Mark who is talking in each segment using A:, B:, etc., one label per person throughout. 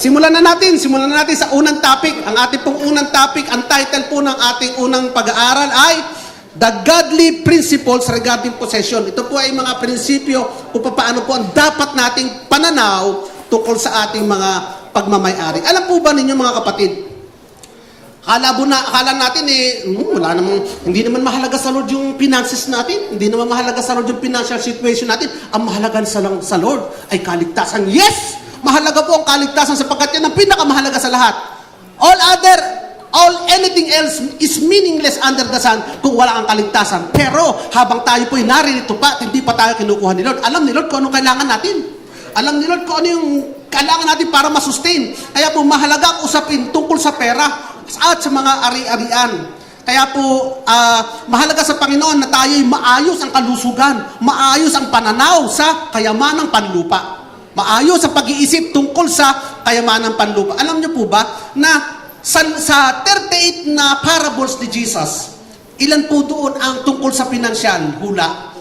A: Simulan na natin sa unang topic. Ang ating pong unang topic, ang title po ng ating unang pag-aaral ay The Godly Principles Regarding Possession. Ito po ay mga prinsipyo kung paano po ang dapat nating pananaw tungkol sa ating mga pagmamay-ari. Alam po ba ninyo mga kapatid, akala natin wala namang, hindi naman mahalaga sa Lord yung finances natin, hindi naman mahalaga sa Lord yung financial situation natin. Ang mahalaga sa Lord ay kaligtasan. Yes! Mahalaga po ang kaligtasan sapagkat yan ang pinakamahalaga sa lahat. Anything else is meaningless under the sun kung wala ang kaligtasan. Pero habang tayo po'y naririto pa at hindi pa tayo kinukuha ni Lord, alam ni Lord kung anong kailangan natin. Alam ni Lord kung ano yung kailangan natin para masustain. Kaya po mahalaga ang usapin tungkol sa pera at sa mga ari-arian. Kaya po mahalaga sa Panginoon na tayo'y maayos ang kalusugan, maayos ang pananaw sa kayamanang panlupa. Maayos ang pag-iisip tungkol sa kayamanang panlupa. Alam niyo po ba na sa 38 na parables ni Jesus, ilan po doon ang tungkol sa pinansyal? Hula.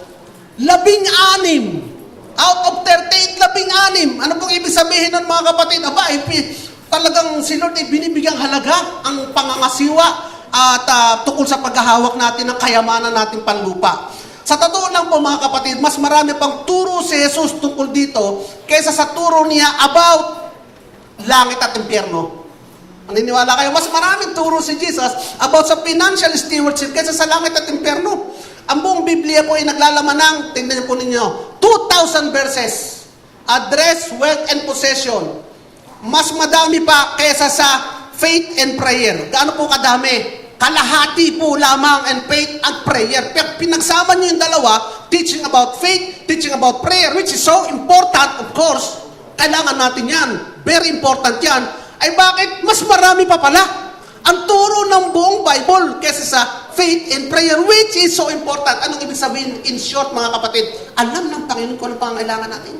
A: 16. Out of 38, 16. Ano pong ibig sabihin ng mga kapatid? Talagang si Lord ay binibigyang halaga ang pangangasiwa at tungkol sa paghahawak natin ng kayamanan nating panlupa. Sa totoo lang po mga kapatid, mas marami pang turo si Jesus tungkol dito kaysa sa turo niya about langit at impyerno. Naniniwala kayo? Mas maraming turo si Jesus about sa financial stewardship kaysa sa langit at impyerno. Ang buong Biblia po ay naglalaman ng, tingnan niyo po ninyo, 2,000 verses. Address, wealth, and possession. Mas madami pa kaysa sa faith and prayer. Gaano po kadami? Kalahati po lamang and faith at prayer. Pinagsama niyo yung dalawa, teaching about faith, teaching about prayer, which is so important, of course. Kailangan natin yan. Very important yan. Ay bakit? Mas marami pa pala ang turo ng buong Bible kaysa sa faith and prayer, which is so important. Anong ibig sabihin? In short, mga kapatid, alam ng Panginoon kung anong pangangailangan natin.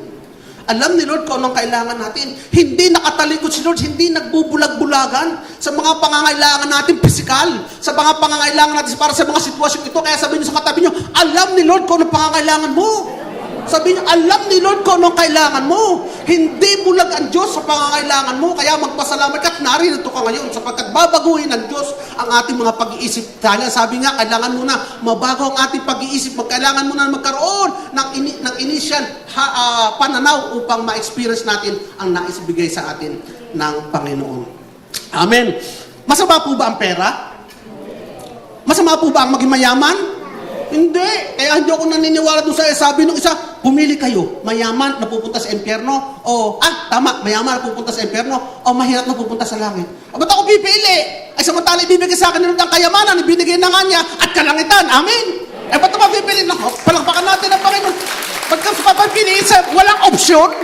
A: Alam ni Lord kung anong kailangan natin. Hindi nakatalikod si Lord, hindi nagbubulag-bulagan sa mga pangangailangan natin pisikal, sa mga pangangailangan natin para sa mga sitwasyon ito. Kaya sabihin niyo sa katabi niyo, alam ni Lord kung anong pangangailangan mo. Sabihin niyo, alam ni Lord kung anong kailangan mo. Hindi bulag ang Diyos sa pangangailangan mo. Kaya magpasalamat ka at narito ka ngayon sapagkat babaguhin ng Diyos ang ating mga pag-iisip. Kaya sabi nga, kailangan muna mabago ang ating pag-iisip. Kailangan muna magkaroon ng initial pananaw upang ma-experience natin ang nais ibigay sa atin ng Panginoon. Amen. Masama po ba ang pera? Masama po ba ang maging mayaman? Hindi. Kaya hindi ako naniniwala doon sa sabi ng isa, pumili kayo, mayaman na pupunta sa impyerno, o, tama, mayaman na pupunta sa impyerno, o mahirap na pupunta sa langit. Ba't ako pipili? Ay samantala ibibigay sa akin ng kayamanan, ibinigay na nga niya, at kalangitan. Amen. Ba't ako pipili? Palakpakan natin ang Panginoon. Ba't ka papapili sa walang opsyon?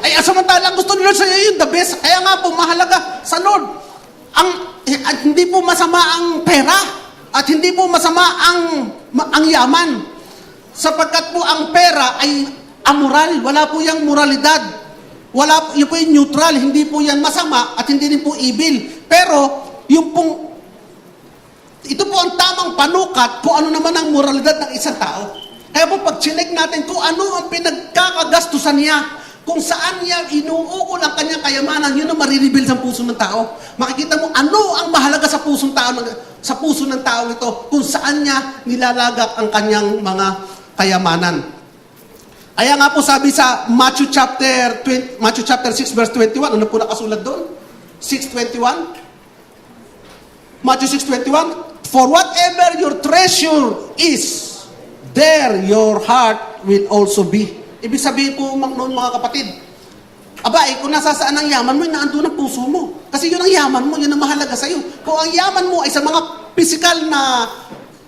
A: Ay samantala gusto ni Lord sa iyo yung the best. Kaya nga po, mahalaga sa Lord. Hindi po masama ang pera. At hindi po masama ang yaman. Sapagkat po ang pera ay amoral. Wala po yung moralidad. Yun po yung neutral. Hindi po yan masama at hindi din po evil. Pero, ito po ang tamang panukat kung ano naman ang moralidad ng isang tao. Kaya po pag chinek natin kung ano ang pinagkakagastusan niya, kung saan niya inuukol ang kanyang kayamanan, yun ang marireveal sa puso ng tao. Makikita mo ano ang mahalaga sa puso ng tao ito, kung saan niya nilalagak ang kanyang mga kayamanan. Kaya nga po sabi sa Matthew chapter 6 verse 21, ano po nakasulat doon? 6:21? Matthew 6:21, for whatever your treasure is, there your heart will also be. Ibig sabihin po noon mga kapatid, kung nasa saan ang yaman mo, naandun ang puso mo. Kasi yun ang yaman mo, yun ang mahalaga sa iyo. Kung ang yaman mo ay sa mga physical na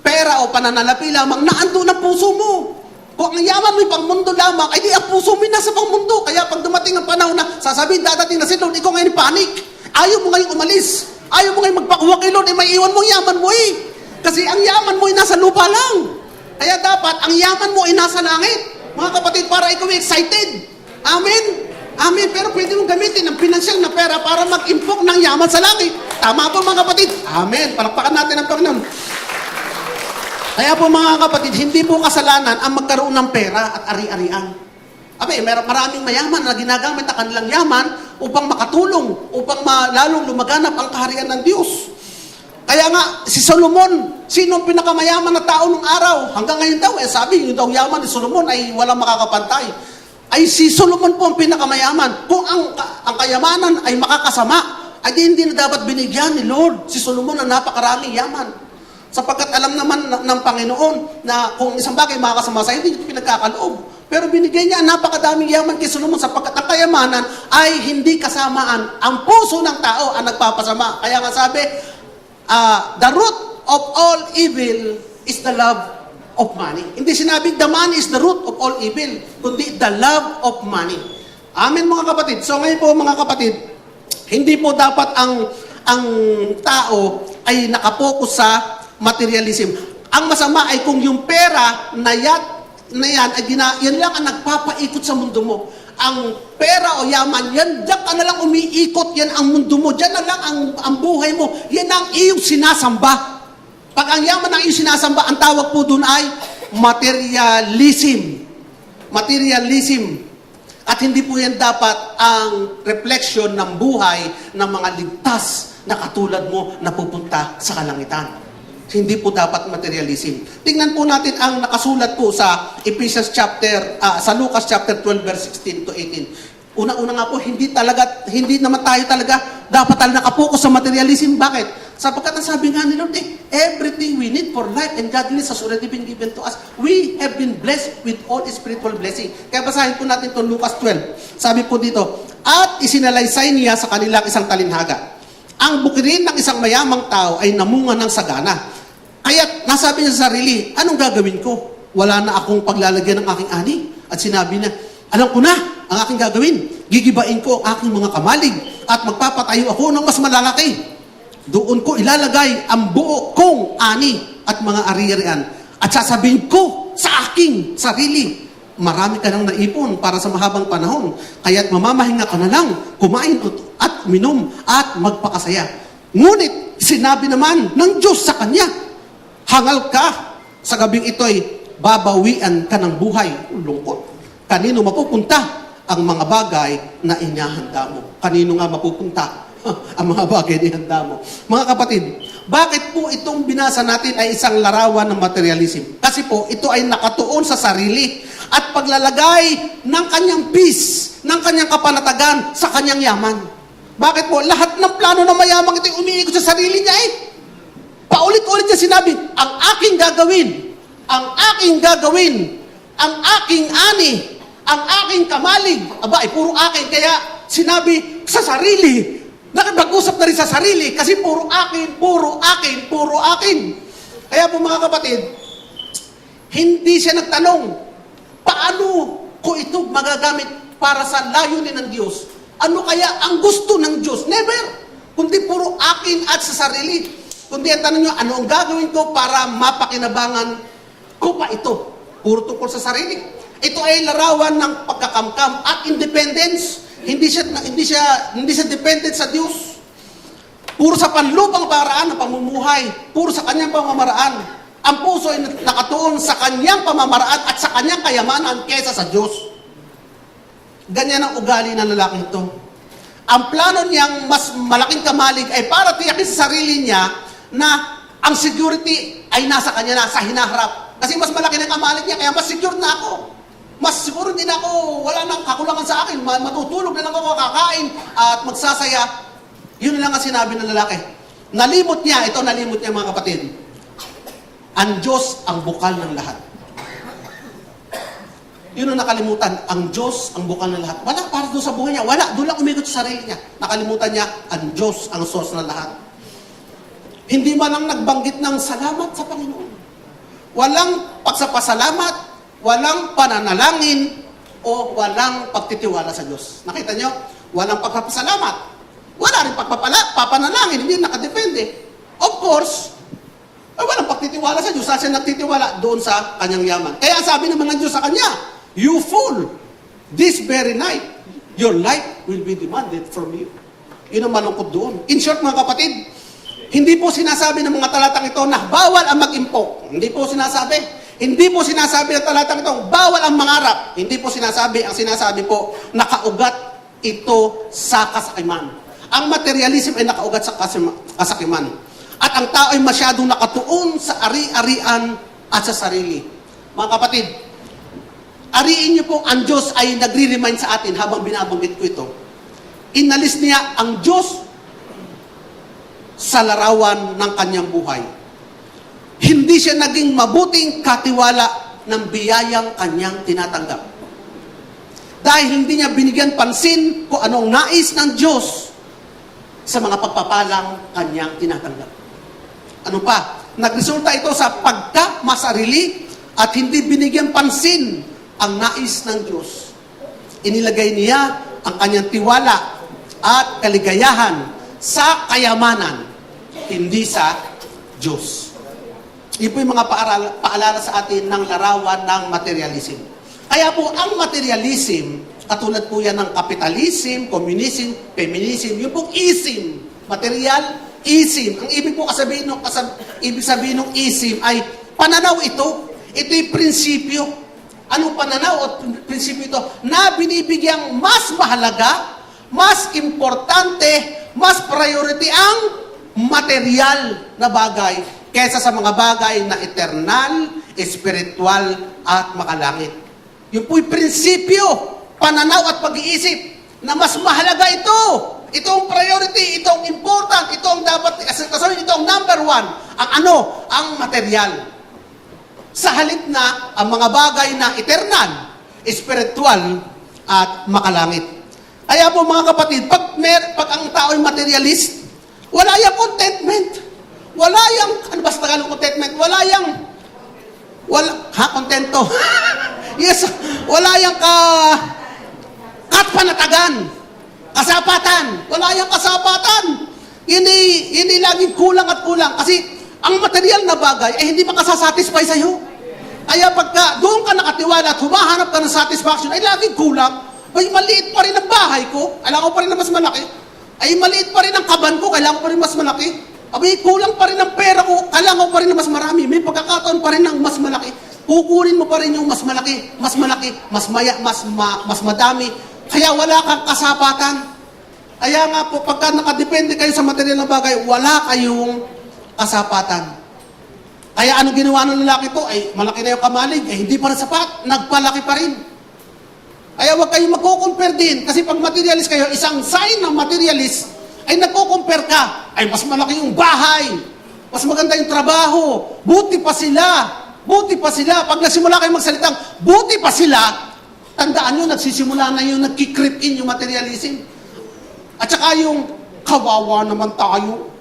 A: pera o pananalapi lamang, naandun ang puso mo. Kung ang yaman mo ay pangmundo lamang, ay di ang puso mo ay nasa pangmundo. Kaya pag dumating ang panahon na sasabihin, dadating na si Lord, ikaw ngayon panic. Ayaw mo ngayon umalis. Ayaw mo ngayon magpakuha kay Lord, may iwan mo ang yaman mo eh. Kasi ang yaman mo ay nasa lupa lang. Kaya dapat ang yaman mo ay nasa langit. Mga kapatid, para ikaw excited. Amen? Amen. Pero pwede mong gamitin ang pinansyal na pera para mag-impok ng yaman sa langit. Tama po mga kapatid. Amen. Palakpakan natin ang Panginoon. Kaya po mga kapatid, hindi po kasalanan ang magkaroon ng pera at ari-arian. Maraming mayaman na ginagamit ang kanilang yaman upang makatulong, upang lalong lumaganap ang kaharian ng Diyos. Kaya nga, si Solomon, sino ang pinakamayaman na tao nung araw? Hanggang ngayon daw, sabi, yung daw yaman ni Solomon ay walang makakapantay. Ay si Solomon po ang pinakamayaman. Kung ang kayamanan ay makakasama, ay hindi na dapat binigyan ni Lord si Solomon ang napakaraming yaman. Sapagkat alam naman ng Panginoon na kung isang bagay makakasama sa hindi ito pinagkakaloob. Pero binigay niya ang napakadaming yaman kay Solomon sapagkat ang kayamanan ay hindi kasamaan. Ang puso ng tao ang nagpapasama. Kaya nga sabi, the root of all evil is the love of money. Hindi sinabing the money is the root of all evil, kundi the love of money. Amen mga kapatid. So ngayon po mga kapatid, hindi po dapat ang tao ay nakapokus sa materialism. Ang masama ay kung yung pera na yan ay yan lang ang nagpapaikot sa mundo mo. Ang pera o yaman, yan ka na lang umiikot, yan ang mundo mo, dyan na lang ang buhay mo, yan ang iyong sinasamba. Pag ang yaman ang iyong sinasamba, ang tawag po doon ay materialism. Materialism. At hindi po yan dapat ang reflection ng buhay ng mga ligtas na katulad mo na pupunta sa kalangitan. Hindi po dapat materialism. Tingnan po natin ang nakasulat po sa Ephesians sa Lucas chapter 12 verse 16 to 18. Una-una nga po, hindi naman tayo talaga dapat talaga nakapokus sa materialism. Bakit? Sapagkat ang sabi nga ni Lord, everything we need for life and godliness has already been given to us. We have been blessed with all spiritual blessing. Kaya basahin po natin itong Lucas 12. Sabi po dito, at isinalaysay niya sa kanilang isang talinhaga. Ang bukirin ng isang mayamang tao ay namunga ng sagana. Kaya nasabi niya sa sarili, anong gagawin ko? Wala na akong paglalagyan ng aking ani. At sinabi niya, alam ko na ang aking gagawin. Gigibain ko ang aking mga kamalig at magpapatayo ako ng mas malalaki. Doon ko ilalagay ang buo kong ani at mga ari-arian. At sasabihin ko sa aking sarili, marami ka nang naipon para sa mahabang panahon. Kaya't mamamahinga ka na lang, kumain at uminom at magpakasaya. Ngunit sinabi naman ng Diyos sa kanya, hangal ka, sa gabing ito'y babawian ka ng buhay. Lungkot. Kanino mapupunta ang mga bagay na inihanda mo? Kanino nga mapupunta ang mga bagay na inihanda mo? Mga kapatid, bakit po itong binasa natin ay isang larawan ng materialism? Kasi po, ito ay nakatuon sa sarili at paglalagay ng kanyang peace, ng kanyang kapanatagan sa kanyang yaman. Bakit po? Lahat ng plano ng mayamang ito umiikot sa sarili niya paulit-ulit niya sinabi, ang aking gagawin, ang aking gagawin, ang aking ani, ang aking kamalig, puro akin. Kaya sinabi sa sarili, nakipag-usap na rin sa sarili, kasi puro akin, puro akin, puro akin. Kaya po mga kapatid, hindi siya nagtanong, paano ko ito magagamit para sa layunin ng Diyos? Ano kaya ang gusto ng Diyos? Never! Kundi puro akin at sa sarili. Kundi ang tanong nyo, ano ang gagawin ko para mapakinabangan ko pa ito? Puro tungkol sa sarili. Ito ay larawan ng pagkakamkam at independence. Hindi siya dependent sa Diyos. Puro sa panlubang paraan ng pamumuhay. Puro sa kanyang pamamaraan. Ang puso ay nakatuon sa kanyang pamamaraan at sa kanyang kayamanan kaysa sa Diyos. Ganyan ang ugali ng lalaking ito. Ang plano niyang mas malaking kamalig ay para tiyakin sa sarili niya na ang security ay nasa kanya na, sa hinaharap. Kasi mas malaki ng kamalig niya, kaya mas secure na ako. Mas siguro din ako, wala nang kakulangan sa akin, matutulog na lang ako, kakain at magsasaya. Yun lang ang sinabi ng lalaki. Nalimot niya mga kapatid. Ang Diyos ang bukal ng lahat. Yun ang nakalimutan. Ang Diyos ang bukal ng lahat. Wala para doon sa buhay niya. Wala. Doon lang umikot sa sarili niya. Nakalimutan niya, ang Diyos ang source ng lahat. Hindi man lang nagbanggit ng salamat sa Panginoon. Walang pagsapasalamat, walang pananalangin, o walang pagtitiwala sa Diyos. Nakita niyo? Walang pagpapasalamat. Wala rin papanalangin. Hindi nakadepende. Of course, walang pagtitiwala sa Diyos. Saan siya nagtitiwala? Doon sa kanyang yaman. Kaya sabi naman ng Diyos sa kanya, you fool, this very night, your life will be demanded from you. Yun ang malungkot doon. In short mga kapatid, hindi po sinasabi ng mga talatang ito na bawal ang mag-impok. Hindi po sinasabi. Hindi po sinasabi ng talatang ito, bawal ang mangarap. Hindi po sinasabi. Ang sinasabi po, nakaugat ito sa kasakiman. Ang materialism ay nakaugat sa kasakiman. At ang tao ay masyadong nakatuon sa ari-arian at sa sarili. Mga kapatid, ariin niyo po ang Diyos ay nagre-remind sa atin habang binabanggit ko ito. Inalis niya ang Diyos sa larawan ng kanyang buhay. Hindi siya naging mabuting katiwala ng biyayang kanyang tinatanggap. Dahil hindi niya binigyan pansin kung anong nais ng Diyos sa mga pagpapalang kanyang tinatanggap. Ano pa? Nagresulta ito sa pagkamasarili at hindi binigyan pansin ang nais ng Diyos. Inilagay niya ang kanyang tiwala at kaligayahan sa kayamanan, hindi sa Diyos. Ito po yung mga paalala sa atin ng larawan ng materialism. Kaya po ang materialism, katulad po yan ng capitalism, communism, feminism, yung pong ism, material, ism. Ang ibig sabihin ng ism ay pananaw ito. Ito'y prinsipyo. Anong pananaw o prinsipyo ito? Na binibigyang mas mahalaga, mas importante, mas priority ang material na bagay kaysa sa mga bagay na eternal, espiritual, at makalangit. Yung po'y prinsipyo, pananaw at pag-iisip na mas mahalaga ito. Ito ang priority, ito ang important, ito ang dapat kasawin, ito ang number one. Ang material. Sa halip na ang mga bagay na eternal, espiritual, at makalangit. Kaya po mga kapatid, pag ang tao ay materialist, wala yung contentment. Wala yung, ano ba sa Tagalog contentment? Kontento. Yes, wala yung katpanatagan. Kasapatan. Wala yung kasapatan. Hindi laging kulang at kulang. Kasi ang material na bagay ay hindi makasasatisfy sa'yo. Kaya pagka doon ka nakatiwala at humahanap ka ng satisfaction, ay laging kulang. Ay maliit pa rin ang bahay ko, kailangan ko pa rin na mas malaki. Ay maliit pa rin ang kaban ko, kailangan ko pa rin mas malaki. Abay, kulang pa rin ang pera ko, kailangan ko pa rin na mas marami. May pagkakataon pa rin ng mas malaki. Kukunin mo pa rin yung mas malaki, mas madami. Kaya wala kang kasapatan. Kaya nga po, pagka nakadepende kayo sa material na bagay, wala kayong kasapatan. Kaya ano ginawa ng lalaki to? Ay, malaki na yung kamalig. Eh, hindi pa rin sapat. Nagpalaki pa rin. Kaya huwag kayong magko-compare din. Kasi pag materialist kayo, isang sign ng materialist, ay nagko-compare ka. Ay, mas malaki yung bahay. Mas maganda yung trabaho. Buti pa sila. Buti pa sila. Pag nagsimula kayong magsalitang, buti pa sila, tandaan nyo, nagsisimula na yung nagki-creep in yung materialism. At saka yung, kawawa naman tayo.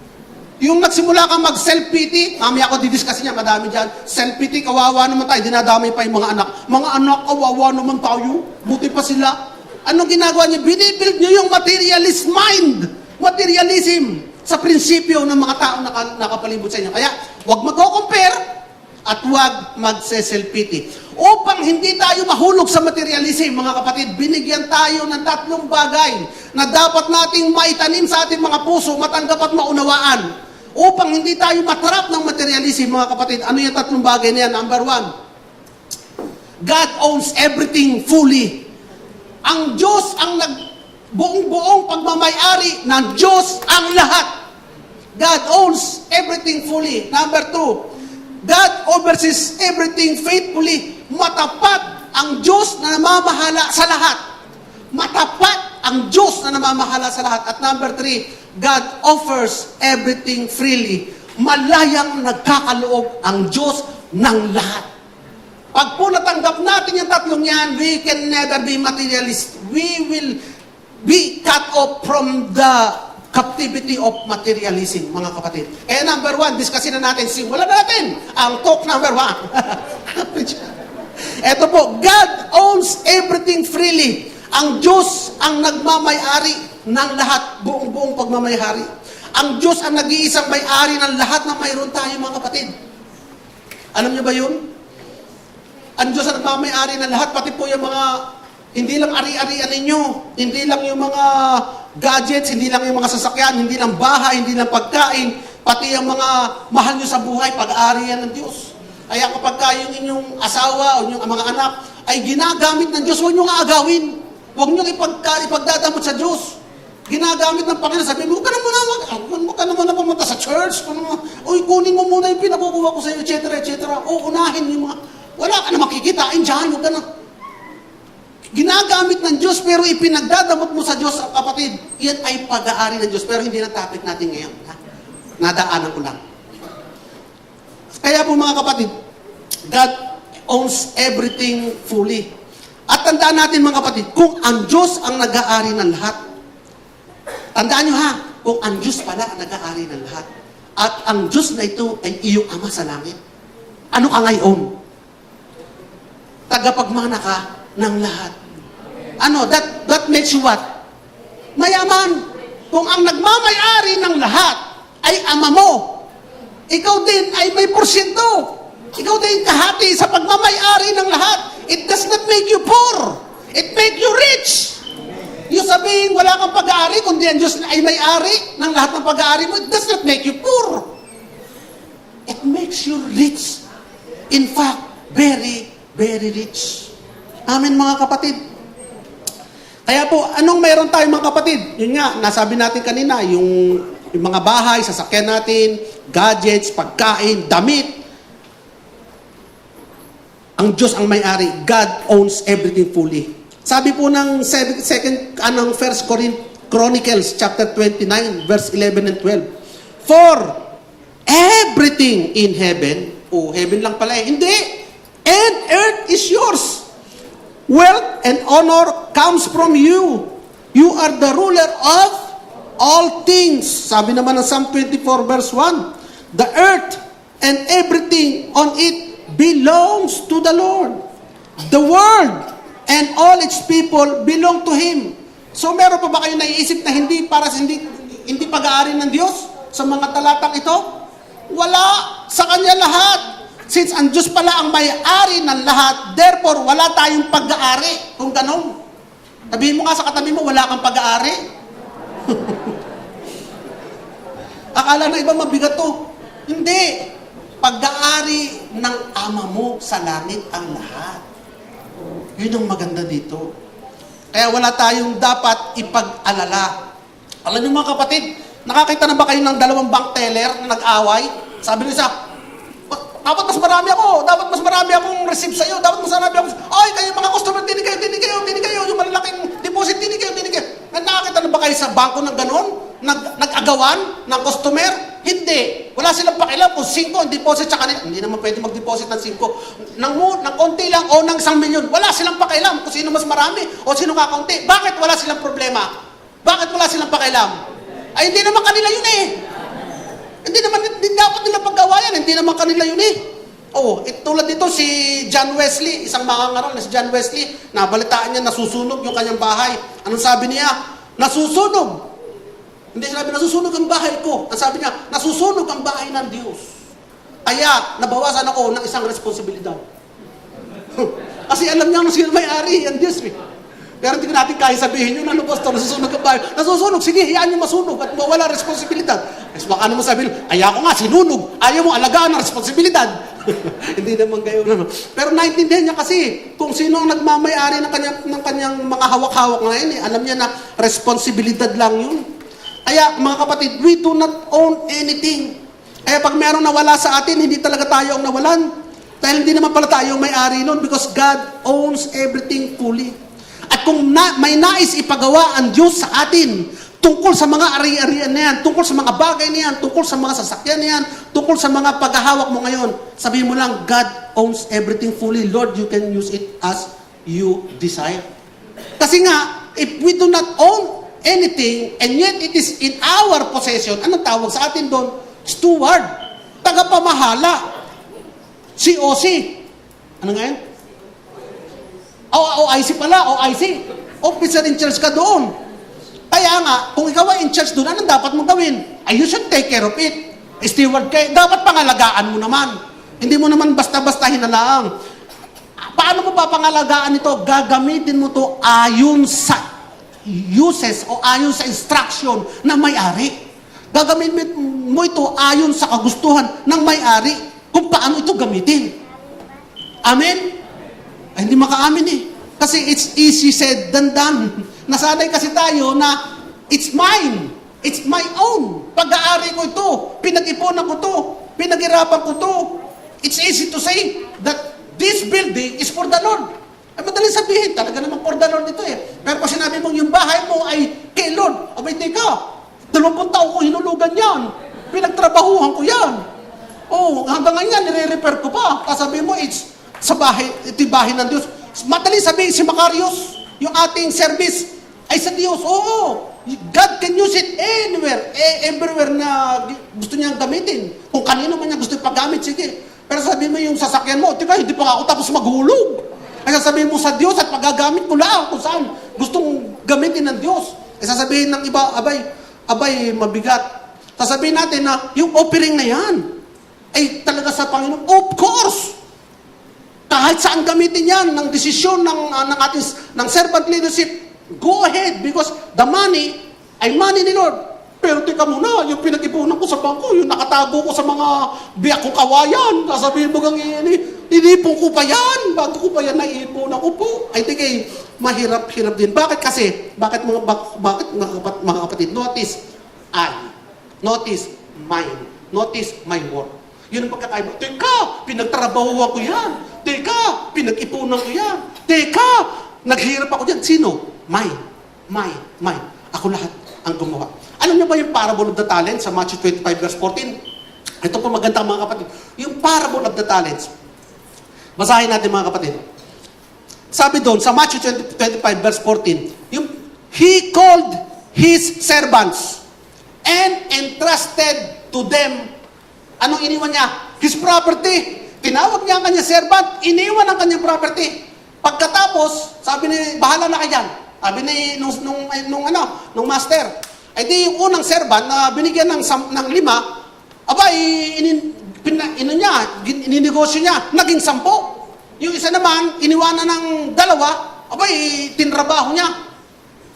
A: Yung nagsimula kang mag-self-pity, mamaya ako didiscuss niya, madami dyan. Self-pity, kawawa naman tayo, dinadamay pa yung mga anak. Mga anak, kawawa naman tayo, buti pa sila. Anong ginagawa niya? Binibuild niyo yung materialist mind, materialism, sa prinsipyo ng mga tao na nakapalibot sa inyo. Kaya, huwag mag-compare at huwag mag-self-pity. Upang hindi tayo mahulog sa materialism, mga kapatid, binigyan tayo ng 3 bagay na dapat nating maitanim sa ating mga puso, matanggap at maunawaan. Upang hindi tayo matrap ng materialism, mga kapatid. Ano yung 3 bagay na yan? Number 1, God owns everything fully. Ang Diyos ang buong pagmamayari ng Diyos ang lahat. God owns everything fully. Number 2, God oversees everything faithfully. Matapat ang Diyos na namamahala sa lahat. Matapat ang Diyos na namamahala sa lahat. At number 3, God offers everything freely. Malayang nagkakaloob ang Diyos ng lahat. Pag po natanggap natin yung 3 yan, we can never be materialist. We will be cut off from the captivity of materialism, mga kapatid. Kaya number 1, discussin na natin, simulan natin ang talk number 1. Ito po, God owns everything freely. Ang Diyos ang nagmamay-ari ng lahat, buong pagmamay-ari. Ang Diyos ang nag-iisang may-ari ng lahat na mayroon tayo, mga kapatid. Alam niyo ba yun? Ang Diyos ang nagmamay-ari ng lahat, pati po yung mga, hindi lang ari-arian ninyo, hindi lang yung mga gadgets, hindi lang yung mga sasakyan, hindi lang bahay, hindi lang pagkain, pati yung mga mahal nyo sa buhay, pag-aari yan ng Diyos. Kaya kapag yung inyong asawa o yung mga anak ay ginagamit ng Diyos, huwag nyo nga agawin. Huwag niyong ipagdadamot sa Diyos. Ginagamit ng Panginoon. Sabi mo, huwag ka na muna pumunta sa church. Uy, kunin mo muna yung pinakukuha ko sa iyo, etc., etc. O, unahin yung mga, wala ka na makikitain dyan, huwag ka na. Ginagamit ng Diyos, pero ipinagdadamot mo sa Diyos, kapatid, yan ay pag-aari ng Diyos. Pero hindi na topic natin ngayon. Ha? Nadaanan ko lang. Kaya po mga kapatid, God owns everything fully. At tandaan natin mga kapatid, kung ang Diyos ang nag-aari ng lahat, tandaan nyo ha, kung ang Diyos pala ang nag-aari ng lahat, at ang Diyos na ito ay iyong Ama sa langit, ano ka ngayon? Tagapagmana ka ng lahat. Ano, that makes you what? Mayaman. Kung ang nagmamayari ng lahat ay Ama mo, ikaw din ay may porsyento. Ikaw din kahati sa pagmamayari ng lahat. It does not make you poor. It make you rich. Yung sabihin, wala kang pag-aari, kundi ang Diyos ay may-ari ng lahat ng pag-aari mo, it does not make you poor. It makes you rich. In fact, very, very rich. Amen mga kapatid. Kaya po, anong mayroon tayo mga kapatid? Yun nga, nasabi natin kanina, yung mga bahay, sasakyan natin, gadgets, pagkain, damit. Ang Diyos ang may-ari. God owns everything fully. Sabi po ng First Chronicles chapter 29 verse 11 and 12. For everything in heaven, heaven lang pala hindi, and earth is yours. Wealth and honor comes from you. You are the ruler of all things. Sabi naman ng Psalm 24 verse 1. The earth and everything on it belongs to the Lord. The world and all its people belong to Him. So meron pa ba kayo naiisip na hindi pag-aari ng Diyos sa mga talatang ito? Wala. Sa Kanya lahat. Since ang Diyos pala ang may-ari ng lahat, therefore wala tayong pag-aari. Kung ganon. Sabihin mo nga sa katabi mo, wala kang pag-aari. Akala na iba mabigat to. Hindi. Pag-aari ng Ama mo sa langit ang lahat. Yun ang maganda dito. Kaya wala tayong dapat ipag-alala. Alam niyo mga kapatid, nakakita na ba kayo ng dalawang bank teller na nag-away? Sabi niyo isa, dapat mas marami akong receipt sa iyo, dapat mas marami ako, ay kayo mga customer, tinig kayo, yung malalaking deposit, tinig kayo. Nakakita na ba kayo sa bangko ng ganon? Nag-agawan ng customer? Hindi. Wala silang pakialam kung 5 ang deposit sa kanila. Hindi naman pwede mag-deposit ng 5. Ng konti lang o ng 1 milyon. Wala silang pakialam kung sino mas marami o sino kakaunti. Bakit wala silang problema? Bakit wala silang pakialam? Ay, hindi naman kanila yun eh. Hindi dapat nila paggawayan. Hindi naman kanila yun eh. Tulad dito si John Wesley, isang mangangaral na si John Wesley, nabalitaan niya nasusunog yung kanyang bahay. Anong sabi niya? Nasusunog. Hindi sinabi, nasusunog ang bahay ko. Ang sabi niya, nasusunog ang bahay ng Diyos. Kaya, nabawasan ako ng isang responsibilidad. Kasi alam niya kung sino may-ari, ang Diyos. Pero hindi natin kaya sabihin yun, pastor, nasusunog ang bahay. Nasusunog, sige, hiyaan niyo masunog at mawala responsibilidad. Kasi baka naman sabihin, kaya ko nga, sinunog. Ayaw mo alagaan ng responsibilidad. Hindi naman kayo. Pero naintindihan niya kasi kung sino ang nagmamay-ari ng kanyang mga hawak-hawak ngayon. Alam niya na responsibilidad lang yun. Kaya mga kapatid, we do not own anything. Kaya pag meron nawala sa atin, hindi talaga tayo ang nawalan. Dahil hindi naman pala tayo ang may-ari nun because God owns everything fully. At kung may nais ipagawa ang Diyos sa atin, tungkol sa mga ari-arian na yan, tungkol sa mga bagay na yan, tungkol sa mga sasakyan na yan, tungkol sa mga paghahawak mo ngayon, sabihin mo lang, God owns everything fully. Lord, you can use it as you desire. Kasi nga, if we do not own anything, and yet it is in our possession, anong tawag sa atin doon? Steward. Tagapamahala. COC. Ano nga yan? OIC pala, OIC. Officer in charge ka doon. Kaya nga, kung ikaw ay in charge doon, anong dapat mong gawin? You should take care of it. Steward kayo. Dapat pangalagaan mo naman. Hindi mo naman basta-basta hinalaang. Paano mo papangalagaan ito? Gagamitin mo to ayon sa uses o ayon sa instruction ng may-ari. Gagamitin mo ito ayon sa kagustuhan ng may-ari kung paano ito gamitin. Amen? Ay, hindi makaamin eh. Kasi it's easy said than done. Nasanay kasi tayo na it's mine. It's my own. Pag-aari ko ito. Pinag-ipunan ko to. Pinag-irapan ko to. It's easy to say that this building is for the Lord. Ay madaling sabihin, talaga namang for the Lord ito eh. Pero kung sinabi mong yung bahay mo ay kay Lord, abay teka, 20 taon ko hinulugan yan. Pinagtrabahuhan ko yan. Oh, hanggang ngayon, nire-repair ko pa. Kasabi mo, it's sa bahay, ito yung bahay ng Diyos. Madaling sabihin, si Macarius, yung ating service, ay sa Diyos. Oo, God can use it anywhere, everywhere na gusto niyang gamitin. Kung kanino man niya gusto paggamit, sige. Pero sabihin mo yung sasakyan mo, tika, hindi pa nga ako tapos maghulog. Ay sasabihin mo sa Diyos at pagagamit ko lang kung saan gustong gamitin ng Diyos. Ay sasabihin ng iba, abay, mabigat. Sasabihin natin na yung offering na yan, ay talaga sa Panginoon. Of course! Kahit saan gamitin yan, ng desisyon ng ating ng servant leadership, go ahead because the money ay money ni Lord. Pero tika muna, yung pinag-ipunan ko sa bangko, yung nakatago ko sa mga biyak kong kawayan, sasabihin mo gang inipon ko pa yan, bago ko pa yan naiipunan ko po. Ay tigay, mahirap-hirap din. Bakit kasi? Bakit mga kapatid? Notice mine. Notice my work. Yun ang pagkakaiba. Teka, pinagtrabahuan ko yan. Teka, pinag-ipunan ko yan. Teka, naghirap ako dyan. Sino? Mine. Ako lahat ang gumawa. Alam niyo ba yung parable of the talents sa Matthew 25 verse 14? Ito po maganda mga kapatid. Yung parable of the talents. Basahin natin mga kapatid. Sabi doon sa Matthew 25 verse 14, yung he called his servants and entrusted to them. Anong iniwan niya? His property. Tinawag niya ang kanyang servant, iniwan ang kanyang property. Pagkatapos, sabi ni, bahala na kayo dyan. Sabi ni, nung master, ay di yung unang servant na binigyan ng 5, ininegosyo niya, naging 10. Yung isa naman, iniwanan ng 2, tinrabaho niya.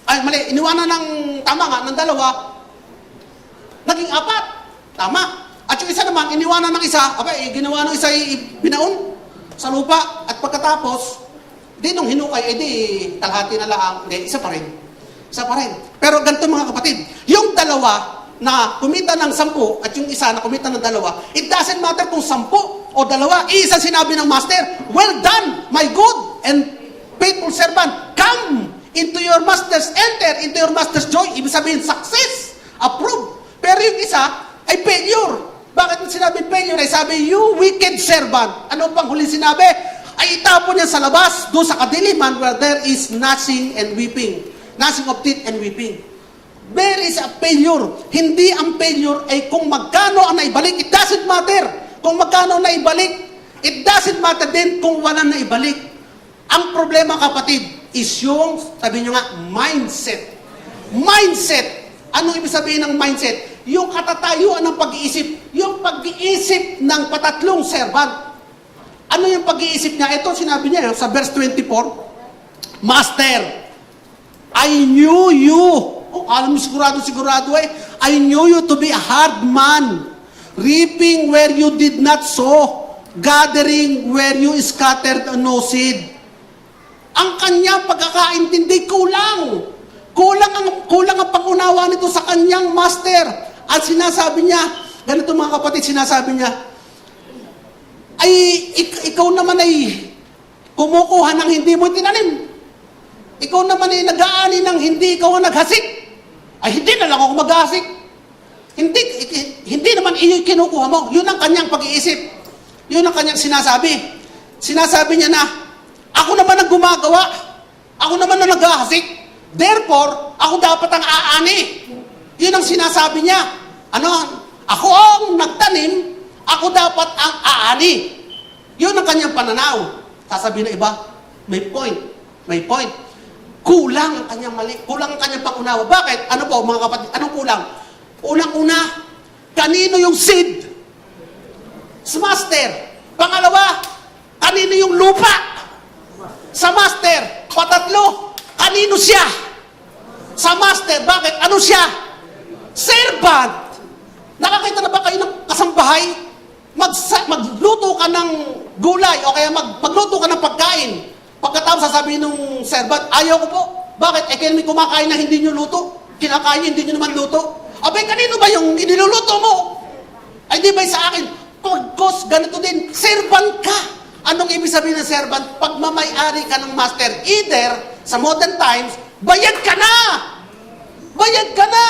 A: Ay, mali, iniwanan ng, ng 2, naging 4. Tama. At yung isa naman, iniwanan ng isa, ginawa ng isa, binaon sa lupa. At pagkatapos, nung hinukay, talhati na lang, isa pa rin. Pero ganito mga kapatid, yung 2 na kumita ng 10 at yung isa na kumita ng 2, it doesn't matter kung 10 o 2, isa sinabi ng master, well done, my good and faithful servant, come into your enter into your master's joy. Ibig sabihin, success, approve. Pero yung isa ay failure. Bakit sinabi failure? Ay sabi, you wicked servant. Ano pang huli sinabi? Ay itapon niya sa labas, doon sa kadiliman where there is gnashing and weeping. Gnashing of teeth and weeping. There is a failure. Hindi ang failure ay kung magkano ang naibalik. It doesn't matter kung magkano ang naibalik. It doesn't matter din kung walang naibalik. Ang problema kapatid is yung, sabi nyo nga, mindset. Mindset. Anong ibig sabihin ng mindset? Yung katatayuan ng pag-iisip. Yung pag-iisip ng patatlong servant. Ano yung pag-iisip niya? Ito sinabi niya sa verse 24. Master, I knew you. Oh, alam mo sigurado I knew you to be a hard man, reaping where you did not sow, gathering where you scattered no seed. Ang kanyang pagkakaintindi kulang. Kulang ang pangunawa nito sa kanyang master. At sinasabi niya, ganito mga kapatid, sinasabi niya, ay ikaw naman ay kumukuha ng hindi mo tinanim. Ikaw naman ay nag-aani ng hindi ikaw ang naghasik. Ay hindi na lang ako maghasik. Hindi naman iyo kinukuha mo. Yun ang kanyang pag-iisip. Yun ang kanyang sinasabi. Sinasabi niya na, ako naman ang gumagawa. Ako naman ang naghahasik. Therefore, ako dapat ang aani. Yun ang sinasabi niya. Ako ang nagtanim, ako dapat ang aani. Yun ang kanyang pananaw. Sasabihin na iba, may point. Kulang ang kanyang mali. Kulang ang kanyang pangunawa. Bakit? Ano po mga kapatid? Anong kulang? Unang-una, kanino yung seed? Sa master. Pangalawa, kanino yung lupa? Sa master. Patatlo, kanino siya? Sa master. Bakit? Ano siya? Servant. Nakakita na ba kayo ng kasambahay? Magluto ka ng gulay o kaya magluto ka ng pagkain. Pagkatapos sasabihin ng servant, ayaw ko po. Bakit? Kaya may kumakain na hindi nyo luto. Kinakain nyo, hindi nyo naman luto. Abay, kanino ba yung iniluluto mo? Ay, di ba sa akin? Kos, ganito din. Servant ka. Anong ibig sabihin ng servant? Pagmamay-ari ka ng master. Either, sa modern times, bayad ka na! Bayad ka na!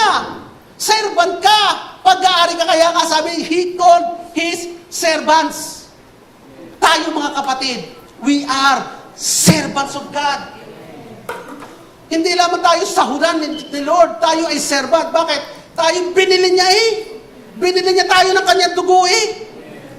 A: Servant ka! Pag-aari ka, kaya nga sabi, he called his servants. Tayo mga kapatid, we are servants of God. Hindi lamang tayo sahuran ni Lord, tayo ay servant. Bakit? Tayo binili niya eh. Binili niya tayo ng kanyang dugo eh.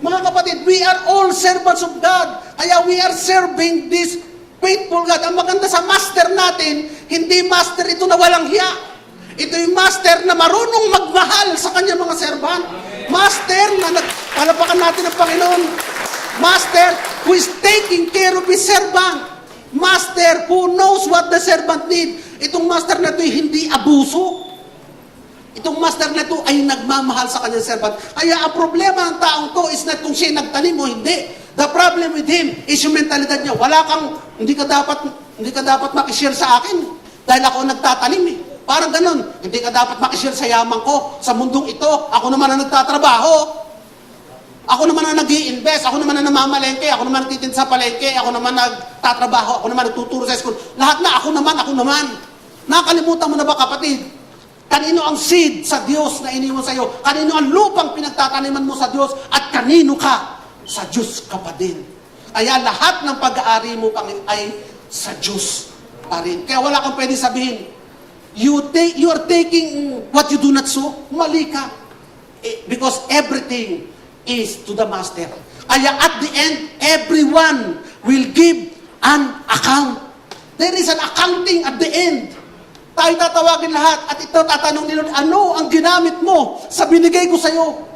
A: Mga kapatid, we are all servants of God. Kaya we are serving this faithful God. Ang maganda sa master natin, hindi master ito na walang hiya. Ito yung master na marunong magmahal sa kanyang mga servant. Master na palapakan natin ang Panginoon. Master who is taking care of his servant. Master who knows what the servant need. Itong master na ito hindi abuso. Itong master na ito ay nagmamahal sa kanyang servant. Kaya ang problema ng taong to is not kung siya nagtanim o hindi. The problem with him is yung mentalidad niya. Hindi ka dapat makishare sa akin dahil ako nagtatanim eh. Parang ganun. Hindi ka dapat makishare sa yaman ko, sa mundong ito. Ako naman ang nagtatrabaho. Ako naman ang nag-i-invest, ako naman ang namamalengke, ako naman nagtitinda sa palengke, ako naman nagtatrabaho, ako naman nagtuturo sa school. Lahat na ako naman. Nakalimutan mo na ba kapatid? Kanino ang seed sa Diyos na iniwan sa iyo? Kanino ang lupang pinagtataniman mo sa Diyos? At kanino ka? Sa Diyos ka pa din. Kaya lahat ng pag-aari mo ay sa Diyos pa rin. Kaya wala kang pwede sabihin, you are taking what you do not sow. Mali ka. Because everything is to the master. Kaya at the end, everyone will give an account. There is an accounting at the end. Tayo tatawagin lahat at ito tatanong nila, ano ang ginamit mo sa binigay ko sa iyo?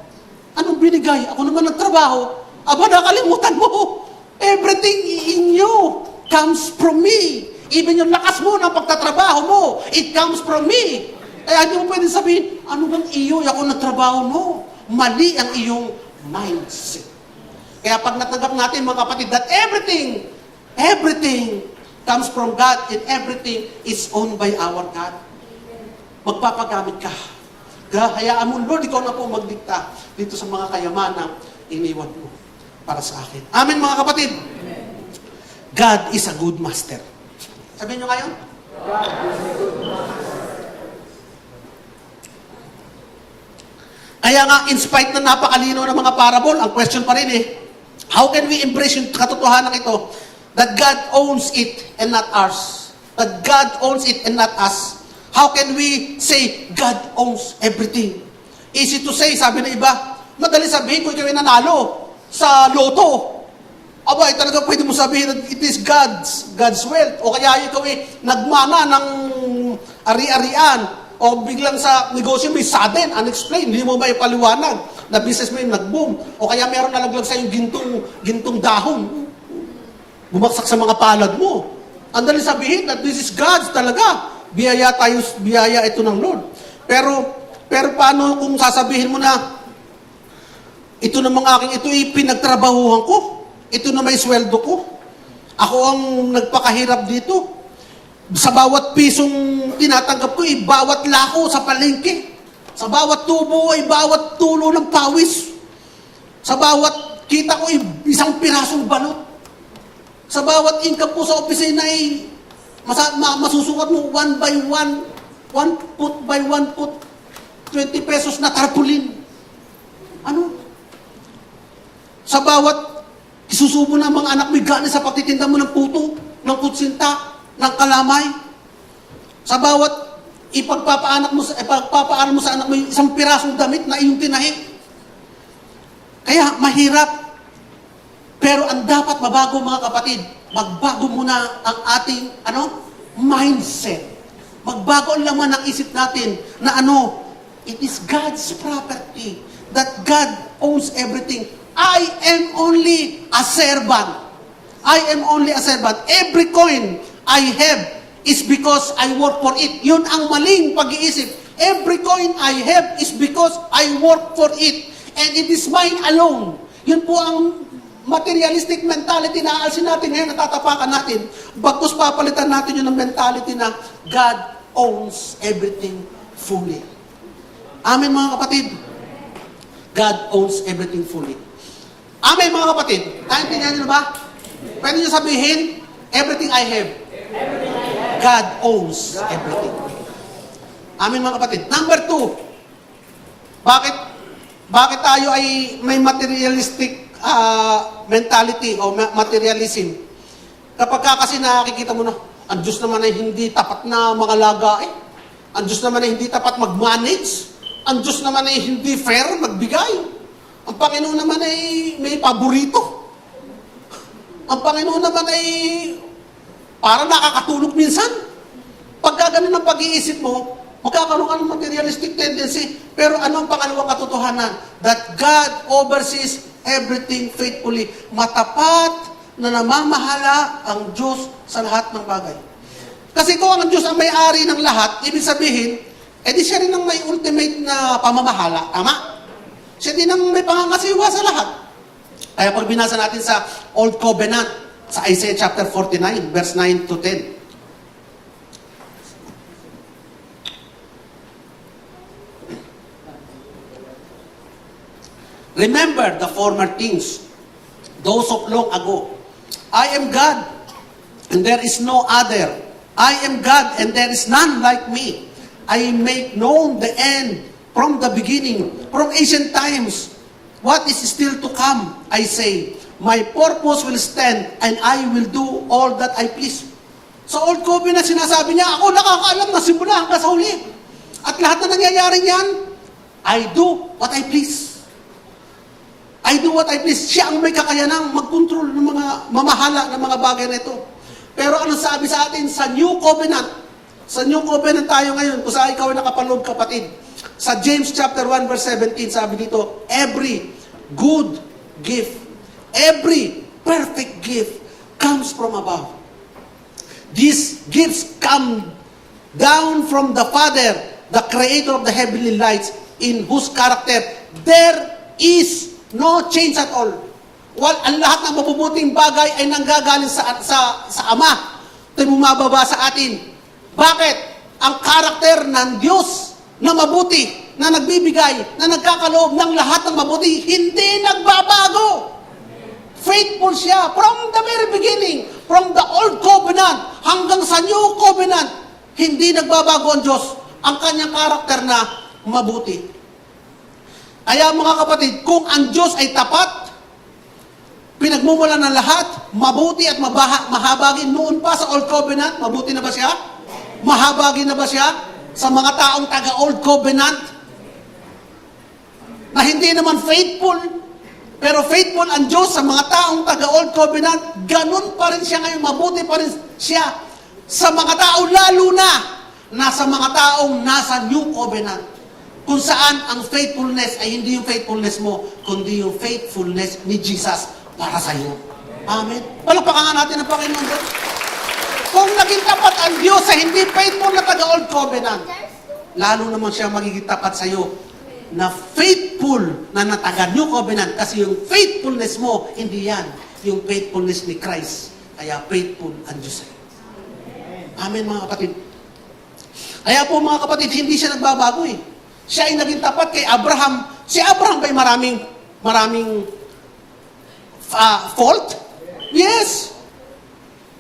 A: Anong binigay? Ako naman nagtrabaho. Aba, nakalimutan mo. Everything in you comes from me. Even yung lakas mo ng pagtatrabaho mo, it comes from me. Kaya hindi mo pwede sabihin, ano bang iyo? Ako nagtrabaho mo. Mali ang iyong mindset. Kaya pag natanggap natin mga kapatid that everything comes from God and everything is owned by our God, magpapagamit ka. Hayaan mo, Lord, ikaw na po magdikta dito sa mga kayamanang iniwan mo para sa akin. Amen mga kapatid. God is a good master. Sabihin nyo ngayon? Kaya nga, in spite na napakalino ng mga parable, ang question pa rin how can we embrace yung katotohanan ito? That God owns it and not ours. That God owns it and not us. How can we say God owns everything? Easy to say, sabi ng iba. Madali sabihin kung ikaw ay nanalo sa loto. Aba, talaga pwede mo sabihin that it is God's wealth. O kaya ikaw ay nagmana ng ari-arian. O biglang sa negosyo may sudden, unexplained, hindi mo ba ipaliwanag na business mo yung nag-boom. O kaya meron nalaglag sa yung gintong dahon. Bumagsak sa mga palad mo. Ang dali sabihin that this is God's talaga. Biyaya ito ng Lord. Pero paano kung sasabihin mo na ito namang aking, ito pinagtrabahuhan ko. Ito na may sweldo ko. Ako ang nagpakahirap dito. Sa bawat pisong tinatanggap ko, bawat lako sa palengke. Sa bawat tubo, bawat tulo ng pawis. Sa bawat kita ko, isang pirasong balot. Sa bawat income po sa opisina masusukat mo 1 by 1 foot by 1 foot, 20 pesos na tarpaulin. Ano? Sa bawat isusubo ng mga anak, may gana sa pagtitinda mo ng puto, ng kutsinta, ng kalamay. Sa bawat ipagpapaanak mo sa anak mo yung isang pirasong damit na iyong tinahi. Kaya mahirap. Pero ang dapat mabago mga kapatid, magbago muna ang ating mindset. Magbago ang laman ng isip natin na it is God's property, that God owns everything. I am only a servant. I am only a servant. Every coin I have is because I work for it. Yun ang maling pag-iisip. Every coin I have is because I work for it. And it is mine alone. Yun po ang materialistic mentality na aalsin natin ngayon, natatapakan natin. Bagkus papalitan natin yun ng mentality na God owns everything fully. Amen mga kapatid. God owns everything fully. Amen mga kapatid. Naintindihan niyo na ba? Pwede niyo sabihin, everything I have. God owns everything. Amen mga kapatid. Number 2, bakit tayo ay may materialistic mentality o materialism? Kapag kasi nakikita mo na, ang Diyos naman ay hindi tapat na mga lagae. Ang Diyos naman ay hindi tapat mag-manage. Ang Diyos naman ay hindi fair magbigay. Ang Panginoon naman ay may paborito. Ang Panginoon naman ay parang nakakatulog minsan. Pagka ganun ang pag-iisip mo, magkakaroon ka ng materialistic tendency. Pero ano ang pangalawang katotohanan? That God oversees everything faithfully. Matapat na namamahala ang Diyos sa lahat ng bagay. Kasi kung ang Diyos ang may-ari ng lahat, ibig sabihin, edi siya rin ang may ultimate na pamamahala. Tama? Siya din ang may pangangasiwa sa lahat. Kaya pag binasa natin sa Old Covenant, sa Isaiah chapter 49, verse 9 to 10. Remember the former things, those of long ago. I am God, and there is no other. I am God, and there is none like me. I make known the end from the beginning, from ancient times. What is still to come, I say. My purpose will stand, and I will do all that I please. Sa Old Covenant, sinasabi niya, ako nakakaalam na simula hanggang sa huli. At lahat na nangyayari niyan, I do what I please. I do what I please. Siya ang may kakayanang mag-control ng mga mamahala ng mga bagay na ito. Pero ano sabi sa atin sa New Covenant? Sa New Covenant tayo ngayon, kung saan ikaw ay nakapaloob kapatid. Sa James chapter 1 verse 17, sabi dito, every good gift, every perfect gift comes from above. These gifts come down from the Father, the Creator of the heavenly lights, in whose character there is no change at all. Ang lahat ng mabubuting bagay ay nanggagaling sa Ama. Ito'y bumababa sa atin. Bakit? Ang karakter ng Diyos na mabuti, na nagbibigay, na nagkakaloob ng lahat ng mabuti, hindi nagbabago. Faithful siya from the very beginning, from the Old Covenant hanggang sa New Covenant. Hindi nagbabago ang Diyos, ang kanyang karakter na mabuti. Kaya mga kapatid, kung ang Diyos ay tapat, pinagmumula ng lahat, mabuti at mahabagin noon pa sa Old Covenant, mabuti na ba siya? Mahabagin na ba siya sa mga taong taga-Old Covenant? Na hindi naman faithful, pero faithful ang Diyos sa mga taong taga-Old Covenant, ganun pa rin siya ngayon, mabuti pa rin siya sa mga taong lalo na nasa mga taong nasa New Covenant. Kung saan ang faithfulness ay hindi yung faithfulness mo, kundi yung faithfulness ni Jesus para sa iyo. Amen. Palakpakan natin ang Panginoon Diyos. Kung naging tapat ang Diyos sa hindi faithful na taga-Old Covenant, lalo naman siya magiging tapat sa iyo na faithful na taga-New Covenant, kasi yung faithfulness mo, hindi yan. Yung faithfulness ni Christ. Kaya faithful ang Diyos sa iyo. Amen mga kapatid. Kaya po mga kapatid, hindi siya nagbabago eh. Siya ay naging tapat kay Abraham. Si Abraham ba'y maraming fault? Yes.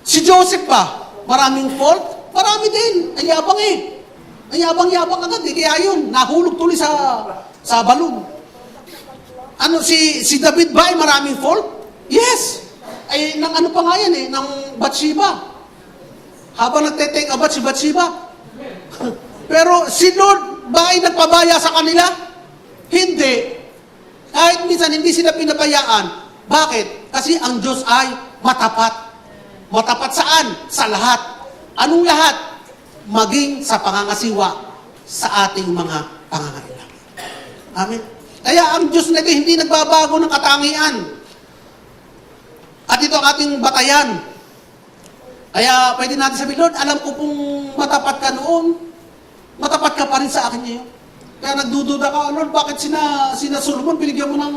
A: Si Joseph ba? Maraming fault? Marami din. Ang yabang eh. Ang yabang agad eh. Kaya yun, nahulog tuloy sa balon. Ano, si David ba ay maraming fault? Yes. Ay, nang ano pa nga yan eh, ng Bathsheba. Habang nagte-take a bath si Bathsheba. Pero si Lord ba ay nagpabaya sa kanila? Hindi. Kahit minsan hindi sila pinabayaan. Bakit? Kasi ang Diyos ay matapat. Matapat saan? Sa lahat. Anong lahat? Maging sa pangangasiwa sa ating mga pangangailangan. Amen. Kaya ang Diyos na ito hindi nagbabago ng katangian. At ito ang ating batayan. Kaya pwede natin sabihin, Lord, alam ko pong matapat ka noon. Matapat ka pa rin sa akin ngayon. Kaya nagdududa ka, Lord, bakit sina Solomon binigyan mo ng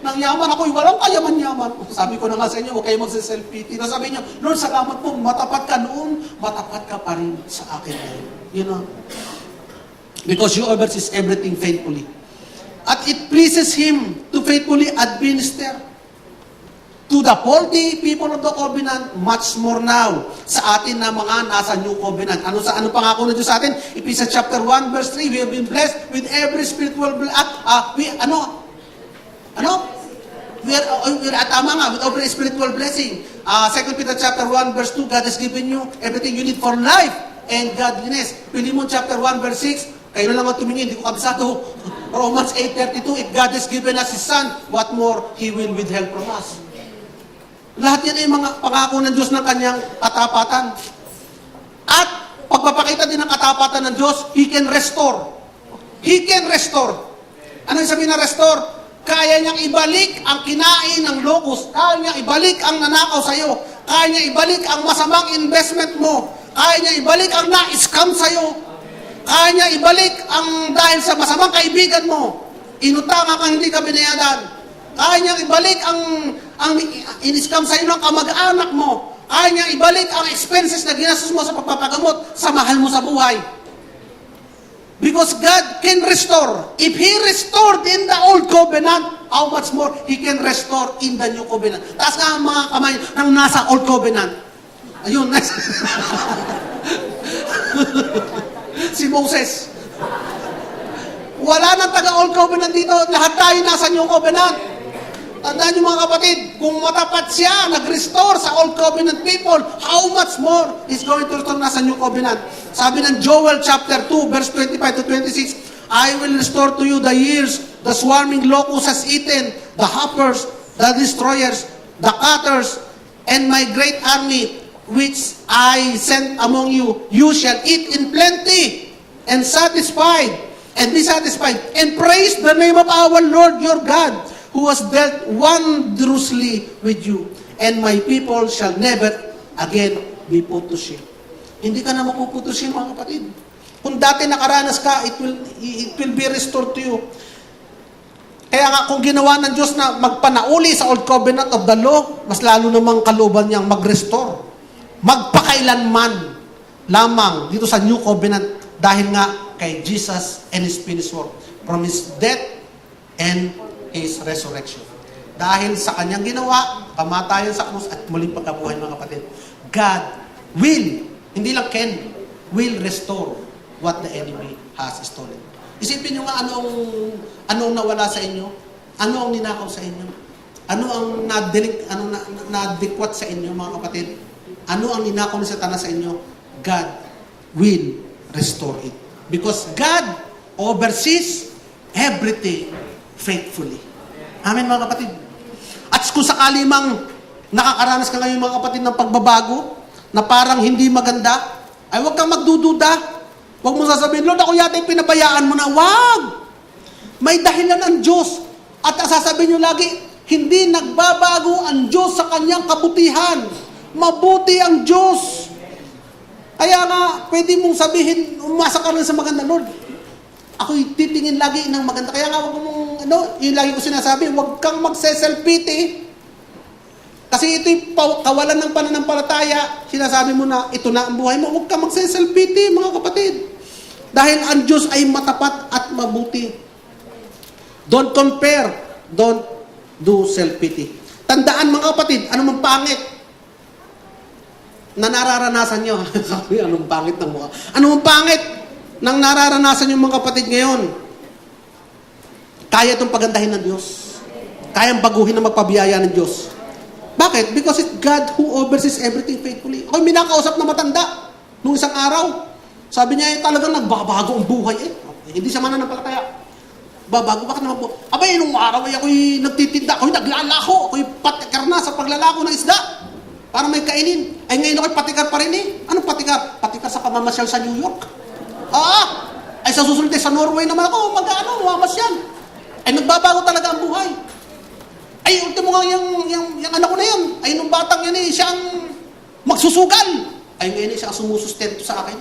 A: ng yaman, ako'y walang kayaman-yaman. Sabi ko na nga sa inyo, huwag kayo magse-self-pity. Nasabi niyo, Lord, salamat po, matapat ka noon, matapat ka pa rin sa akin ngayon. You know? Because you oversees everything faithfully. At it pleases Him to faithfully administer to the faulty people of the covenant, much more now, sa atin na mga nasa new covenant. Ano pangako na Diyos sa atin? Ephesians chapter 1, verse 3, we have been blessed with every spiritual tama nga, with every spiritual blessing. 2 Peter chapter 1, verse 2, God has given you everything you need for life and godliness. Philemon chapter 1, verse 6, kayo na lang ang tumingin, hindi ko kabisado. Romans 8:32, if God has given us His Son, what more He will withhold from us. Lahat yan ay mga pangako ng Diyos ng kanyang katapatan. At pagpapakita din ng katapatan ng Diyos, He can restore. He can restore. Ano yung sabihin na restore? Kaya niyang ibalik ang kinain ng locust. Kaya niyang ibalik ang nanakaw sa'yo. Kaya niyang ibalik ang masamang investment mo. Kaya niyang ibalik ang na-scam sa'yo. Kaya niyang ibalik ang dahil sa masamang kaibigan mo. Inutangan kang hindi ka binayadan. Kaya niyang ibalik ang in-scam sa'yo ng kamag-anak mo. Kaya niyang ibalik ang expenses na ginastos mo sa pagpapagamot sa mahal mo sa buhay. Because God can restore. If He restored in the old covenant, how much more He can restore in the new covenant. Taas nga ang mga kamay ng nasa old covenant. Ayun. Si Moses. Wala nang taga-old covenant dito. Lahat tayo nasa new covenant. Tandaan niyo mga kapatid, kung matapat siya, nag-restore sa Old Covenant people, how much more is going to restore na sa New Covenant? Sabi ng Joel chapter 2, verse 25 to 26, I will restore to you the years the swarming locust has eaten, the hoppers, the destroyers, the cutters, and my great army, which I sent among you. You shall eat in plenty, and satisfied, and be satisfied, and praise the name of our Lord your God, who has dealt wondrously with you, and my people shall never again be put to shame. Hindi ka na mapuputo shame, mga kapatid. Kung dati nakaranas ka, it will be restored to you. Kaya nga, kung ginawa ng Diyos na magpanauli sa Old Covenant of the Law, mas lalo namang kalooban niyang mag-restore. Magpakailanman lamang dito sa New Covenant dahil nga kay Jesus and His finished work. From His death and His resurrection. Dahil sa kanyang ginawa, kamatayan sa krus at muling pagkabuhay, mga kapatid, God will, hindi lang can, will restore what the enemy has stolen. Isipin nyo nga anong nawala sa inyo, ano ang ninakaw sa inyo, ano ang nadikwat sa inyo, mga kapatid, ano ang ninakaw ni Satanas sa inyo, God will restore it. Because God oversees everything faithfully. Amen, mga kapatid. At kung sakali mang nakakaranas ka ngayon, mga kapatid, ng pagbabago na parang hindi maganda, ay huwag kang magdududa. Huwag mo sasabihin, Lord, ako yata yung pinabayaan mo na. Wag! May dahilan ang Diyos. At sasabihin nyo lagi, hindi nagbabago ang Diyos sa kanyang kabutihan. Mabuti ang Diyos. Kaya nga, pwede mong sabihin, umasa ka rin sa maganda, Lord, ako'y titingin lagi ng maganda. Kaya nga, huwag mong, yung lagi ko sinasabi, huwag kang magse-self-pity. Kasi ito'y kawalan ng pananampalataya. Sinasabi mo na, ito na ang buhay mo. Huwag kang magse-self-pity, mga kapatid. Dahil ang Diyos ay matapat at mabuti. Don't compare. Don't do self-pity. Tandaan, mga kapatid, anumang pangit na nararanasan nyo. Sabi, anong pangit ng mukha? Anumang pangit nang nararanasan yung mga kapatid ngayon, kaya itong pagandahin ng Diyos. Kayang baguhin na magpabiyaya ng Diyos. Bakit? Because it's God who oversees everything faithfully. Ako'y minakausap na matanda nung isang araw. Sabi niya, talagang nagbabago ang buhay. Hindi siya mananampalataya. Babago, bakit naman po? Abay, nung araw ay ako'y nagtitinda, ako'y naglalako, ako'y patikar na sa paglalako ng isda. Para may kainin. Ay ngayon ako'y patikar pa rin eh. Anong patikar? Patikar sa pamamasyal sa New York. Ay sa susunod sa Norway naman ako, mamasyal. Ay nagbabago talaga ang buhay. Ay ultimo nga yung anak ko na yan. Ay nung batang yan eh, siya ang magsusugal. Ay ngayon eh, siya ang sumusustento sa akin.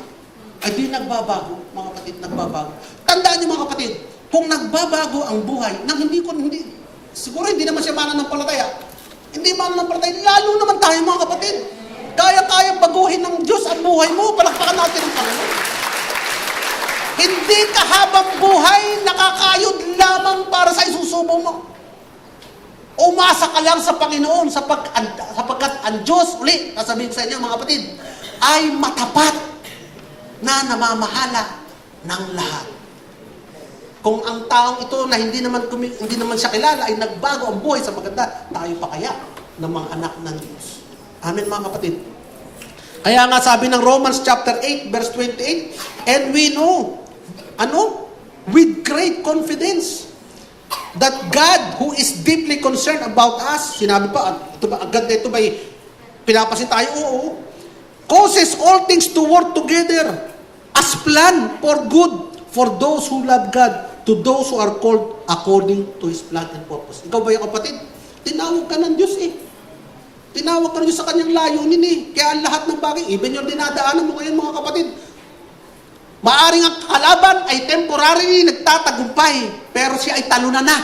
A: Ay di nagbabago, mga kapatid, nagbabago. Tandaan niyo, mga kapatid, kung nagbabago ang buhay, nang hindi Siguro hindi naman siya mananampalataya. Hindi mananampalataya. Lalo naman tayo mga kapatid. Kaya-kaya baguhin ng Diyos ang buhay mo. Palakpakan natin ang Panginoon. Hindi ka habang buhay nakakayod lamang para sa isusubong mo. Umasa ka lang sa Panginoon sapagkat ang Diyos, uli, sasabihin ko sa inyo mga kapatid, ay matapat na namamahala ng lahat. Kung ang taong ito na hindi naman siya kilala ay nagbago ang buhay sa maganda, tayo pa kaya ng mga anak ng Diyos. Amen mga kapatid. Kaya nga sabi ng Romans chapter 8 verse 28, and we know, with great confidence, that God who is deeply concerned about us, sinabi pa, agad ito ba'y pinapasin tayo? Oo. Causes all things to work together as plan for good for those who love God, to those who are called according to His plan and purpose. Ikaw ba yung kapatid? Tinawag ka ng Diyos eh. Tinawag ka ng Diyos sa kanyang layunin eh. Kaya ang lahat ng bagay, even yung dinadaanan mo ngayon mga kapatid, maaring ang kalaban ay temporary nagtatagumpay, pero siya ay talunan na.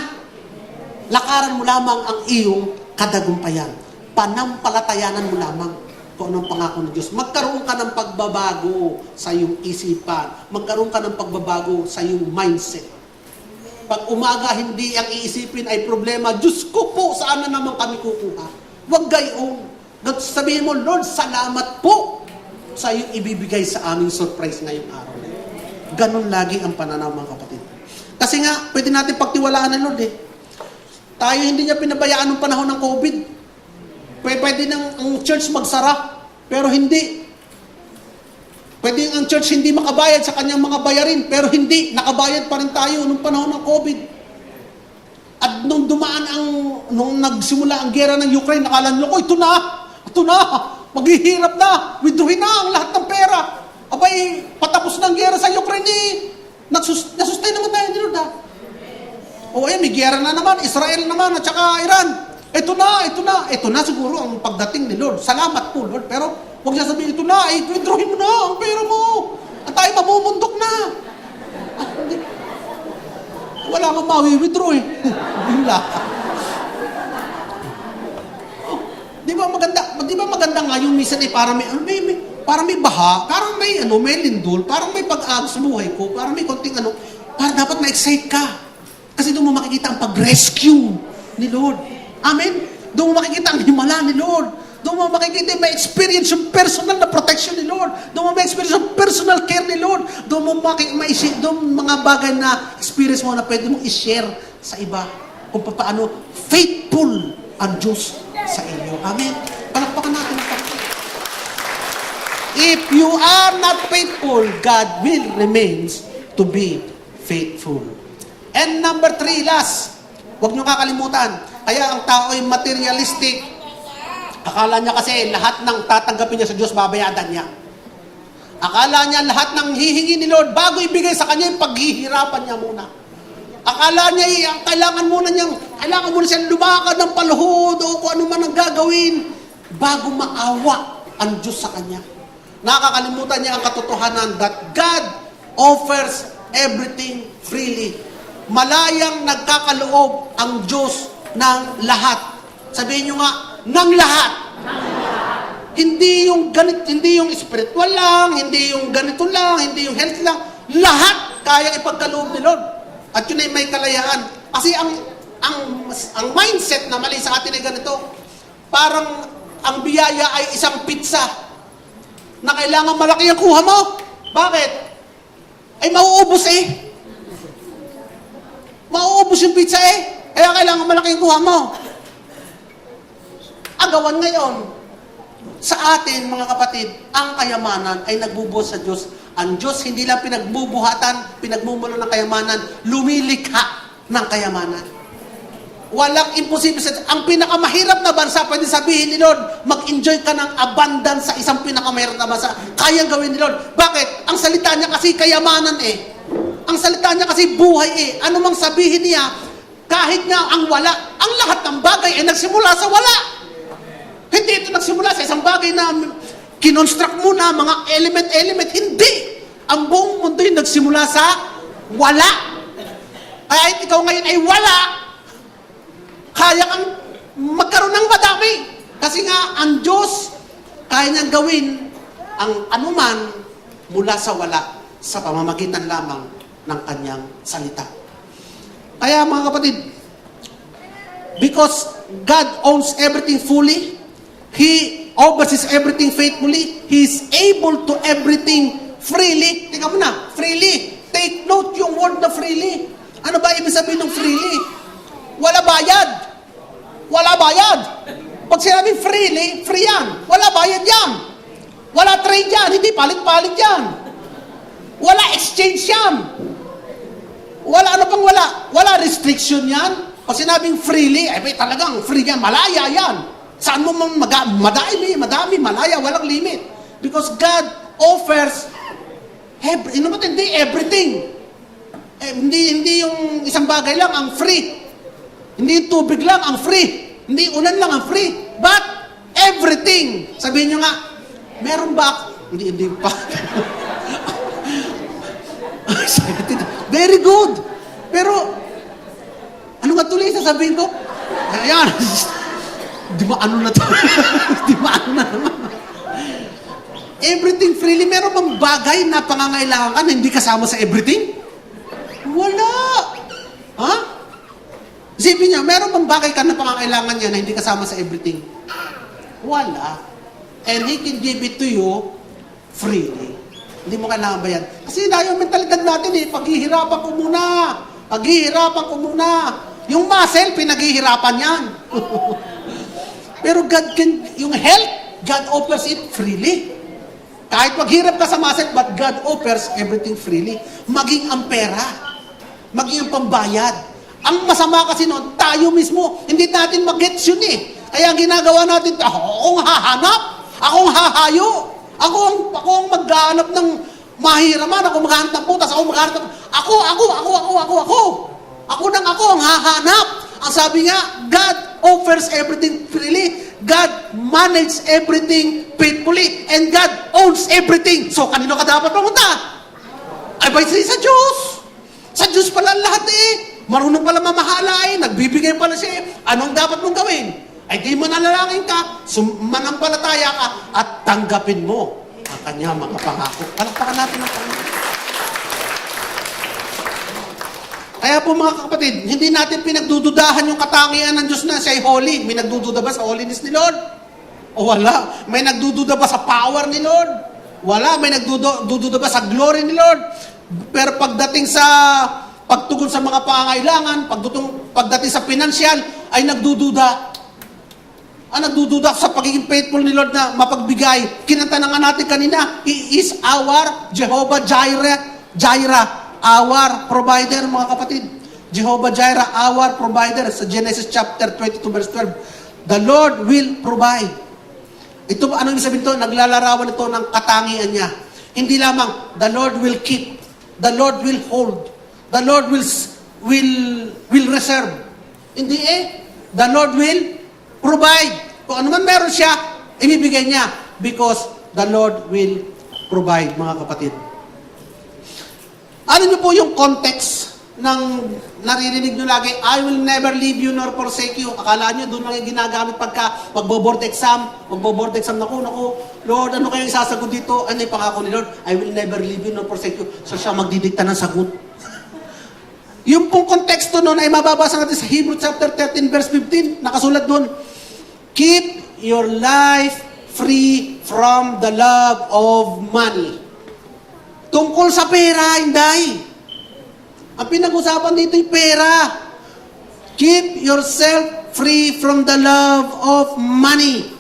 A: Lakaran mo lamang ang iyong kadagumpayan. Panampalatayanan mo lamang kung anong pangako ng Diyos. Magkaroon ka ng pagbabago sa iyong isipan. Magkaroon ka ng pagbabago sa iyong mindset. Pag umaga hindi ang iisipin ay problema, Diyos ko po, saan na naman kami kukuha? Huwag gayong. Sabihin mo, Lord, salamat po sa iyong ibibigay sa aming surprise ngayong araw. Ganon lagi ang pananaw mga kapatid. Kasi nga, pwede natin pagtiwalaan ng Lord eh. Tayo hindi niya pinabayaan ng panahon ng COVID. Pwede nang ang church magsara, pero hindi. Pwede ang church hindi makabayad sa kanyang mga bayarin, pero hindi. Nakabayad pa rin tayo nung panahon ng COVID. At nung nung nagsimula ang gera ng Ukraine, nakala nyo, ito na, maghihirap na, withdrawin na ang lahat ng pera. Abay, patapos ng gera sa Ukraine eh. Nasustain naman tayo ni Lord ha. O may gera na naman, Israel naman, at saka Iran. Ito na siguro ang pagdating ni Lord. Salamat po Lord, pero huwag niya sabihin, ito na, withdrawin mo na ang pera mo. At tayo mamumundok na. Wala kang mawi-withdraw eh. Wala. Di ba maganda nga yung minsan eh, parang may baha, parang may lindol, parang may pag-agos sa buhay ko, parang may konting parang dapat ma-excite ka. Kasi doon mo makikita ang pag-rescue ni Lord. Amen? Doon mo makikita ang himala ni Lord. Doon mo makikita, may experience yung personal na protection ni Lord. Doon mo may experience yung personal care ni Lord. Doon mo doon mga bagay na experience mo na pwede mong i-share sa iba. Kung paano faithful ang Diyos sa inyo. Amen? Palakpakan natin ang Panginoon. If you are not faithful, God will remains to be faithful. And number 3, last. Huwag niyo kakalimutan. Kaya ang tao ay materialistic. Akala niya kasi lahat ng tatanggapin niya sa Diyos, babayadan niya. Akala niya lahat ng hihingi ni Lord, bago ibigay sa kanya, paghihirapan niya muna. Akala niya, kailangan muna siyang lumakad ng paluhod o kung ano man ang gagawin bago maawa ang Diyos sa kanya. Nakakalimutan niya ang katotohanan that God offers everything freely. Malayang nagkakaloob ang Diyos ng lahat. Sabihin niyo nga, ng lahat. Hindi yung spiritual lang, hindi yung ganito lang, hindi yung health lang. Lahat kaya ipagkaloob ni Lord. At yun ay may kalayaan. Kasi ang mindset na mali sa atin ay ganito. Parang ang biyaya ay isang pizza na kailangan malaki ang kuha mo. Bakit? Ay mauubos eh. Mauubos yung pizza eh. Kaya kailangan malaki ang kuha mo. Agawan ngayon, sa atin, mga kapatid, ang kayamanan ay nagbubuhos sa Diyos. Ang Diyos hindi lang pinagmumulo ng kayamanan, lumilikha ng kayamanan. Walang imposible sa Diyos. Ang pinakamahirap na bansa, pwede sabihin ni Lord, mag-enjoy ka ng abundance sa isang pinakamahirap na bansa. Kayang gawin ni Lord. Bakit? Ang salita niya kasi kayamanan eh. Ang salita niya kasi buhay eh. Ano mang sabihin niya, kahit nga ang wala, ang lahat ng bagay ay nagsimula sa wala. Hindi ito nagsimula sa isang bagay na kinonstruct mo na mga element. Hindi. Ang buong mundo ay nagsimula sa wala. Kaya ikaw ngayon ay wala. kaya kang magkaroon ng madami. Kasi nga, ang Diyos, kaya niyang gawin ang anuman mula sa wala sa pamamagitan lamang ng kanyang salita. Kaya mga kapatid, because God owns everything fully, He oversees everything faithfully, He is able to everything freely. Tingnan mo na, freely. Take note yung word na freely. Ano ba ibig sabihin ng freely? Wala bayad. Wala bayad. Pag sinabi freely, free yan. Wala bayad yan. Wala trade yan. Hindi palit-palit yan. Wala exchange yan. Wala ano pang wala. Wala restriction yan. Pag sinabing freely, ay may talagang free yan. Malaya yan. Saan mo madami, malaya, walang limit. Because God offers everything. Hindi yung isang bagay lang ang free. Hindi yung tubig lang ang free. Hindi ulan lang ang free. But everything. Sabihin nyo nga, meron ba? Hindi pa. Very good. Pero, ano nga tuloy sasabihin ko? Ayan. Di ba ano na to? Di ba ano na naman? Everything freely. Meron bang bagay na pangangailangan ka na hindi kasama sa everything? Wala. Ha? Isipin niya, meron bang bagay ka na pangangailangan niya na hindi kasama sa everything? Wala. And He can give it to you freely. Hindi mo kailangan ba yan? Kasi na yung mentalidad natin paghihirapan ko muna. Paghihirapan ko muna. Yung muscle, pinaghihirapan yan. Pero God can, yung health, God offers it freely. Kahit maghirap ka sa muscle, but God offers everything freely. Maging ang pera. Maging ang pambayad. Ang masama kasi noon, tayo mismo, hindi natin mag-gets yun Kaya ang ginagawa natin, akong hahanap, akong hahayo, ako ang maghahanap ng mahiraman, ako maghahanap ng putas, ako maghahanap ng... Ako ang hahanap. Ang sabi nga, God offers everything freely. God manages everything faithfully. And God owns everything. So, kanino ka dapat pumunta? Ay, ba sa Diyos? Sa Diyos pala lahat Marunong pala mamahala nagbibigay pala siya Anong dapat mong gawin? Ay di manalangin ka, manampalataya ka, at tanggapin mo ang kanya mga pangako. Palakpakan natin ang Panginoon. Kaya po mga kapatid, hindi natin pinagdududahan yung katangian ng Diyos na siya ay holy. May nagdududa ba sa holiness ni Lord? O wala. May nagdududa ba sa power ni Lord? Wala. May nagdududa ba sa glory ni Lord? Pero pagdating sa pagtugon sa mga pangangailangan, pagdating sa financial, ay nagdududa. Nagdududa sa pagiging faithful ni Lord na mapagbigay. Kinanta na nga natin kanina, He is our Jehovah Jireh, our provider, mga kapatid. Jehovah Jireh, our provider. Sa Genesis chapter 22, verse 12. The Lord will provide. Ito, ano yung sabihin ito? Naglalarawan ito ng katangian niya. Hindi lamang, the Lord will keep. The Lord will hold. The Lord will reserve. Hindi the Lord will provide. Kung ano man meron siya, ibibigay niya. Because the Lord will provide, mga kapatid. Ano niyo po yung context ng naririnig nyo lagi, I will never leave you nor forsake you. Akala nyo, doon lang yung ginagamit pagka magbo-board exam. Magbo-board exam, naku, Lord, ano kaya yung sasagot dito? Ano yung pangako ni Lord? I will never leave you nor forsake you. So siya magdidikta ng sagot. Yung pong konteksto nun ay mababasa natin sa Hebrews chapter 13 verse 15. Nakasulat doon, keep your life free from the love of money. Tungkol sa pera, hindi. Ang pinag-usapan dito ay pera. Keep yourself free from the love of money.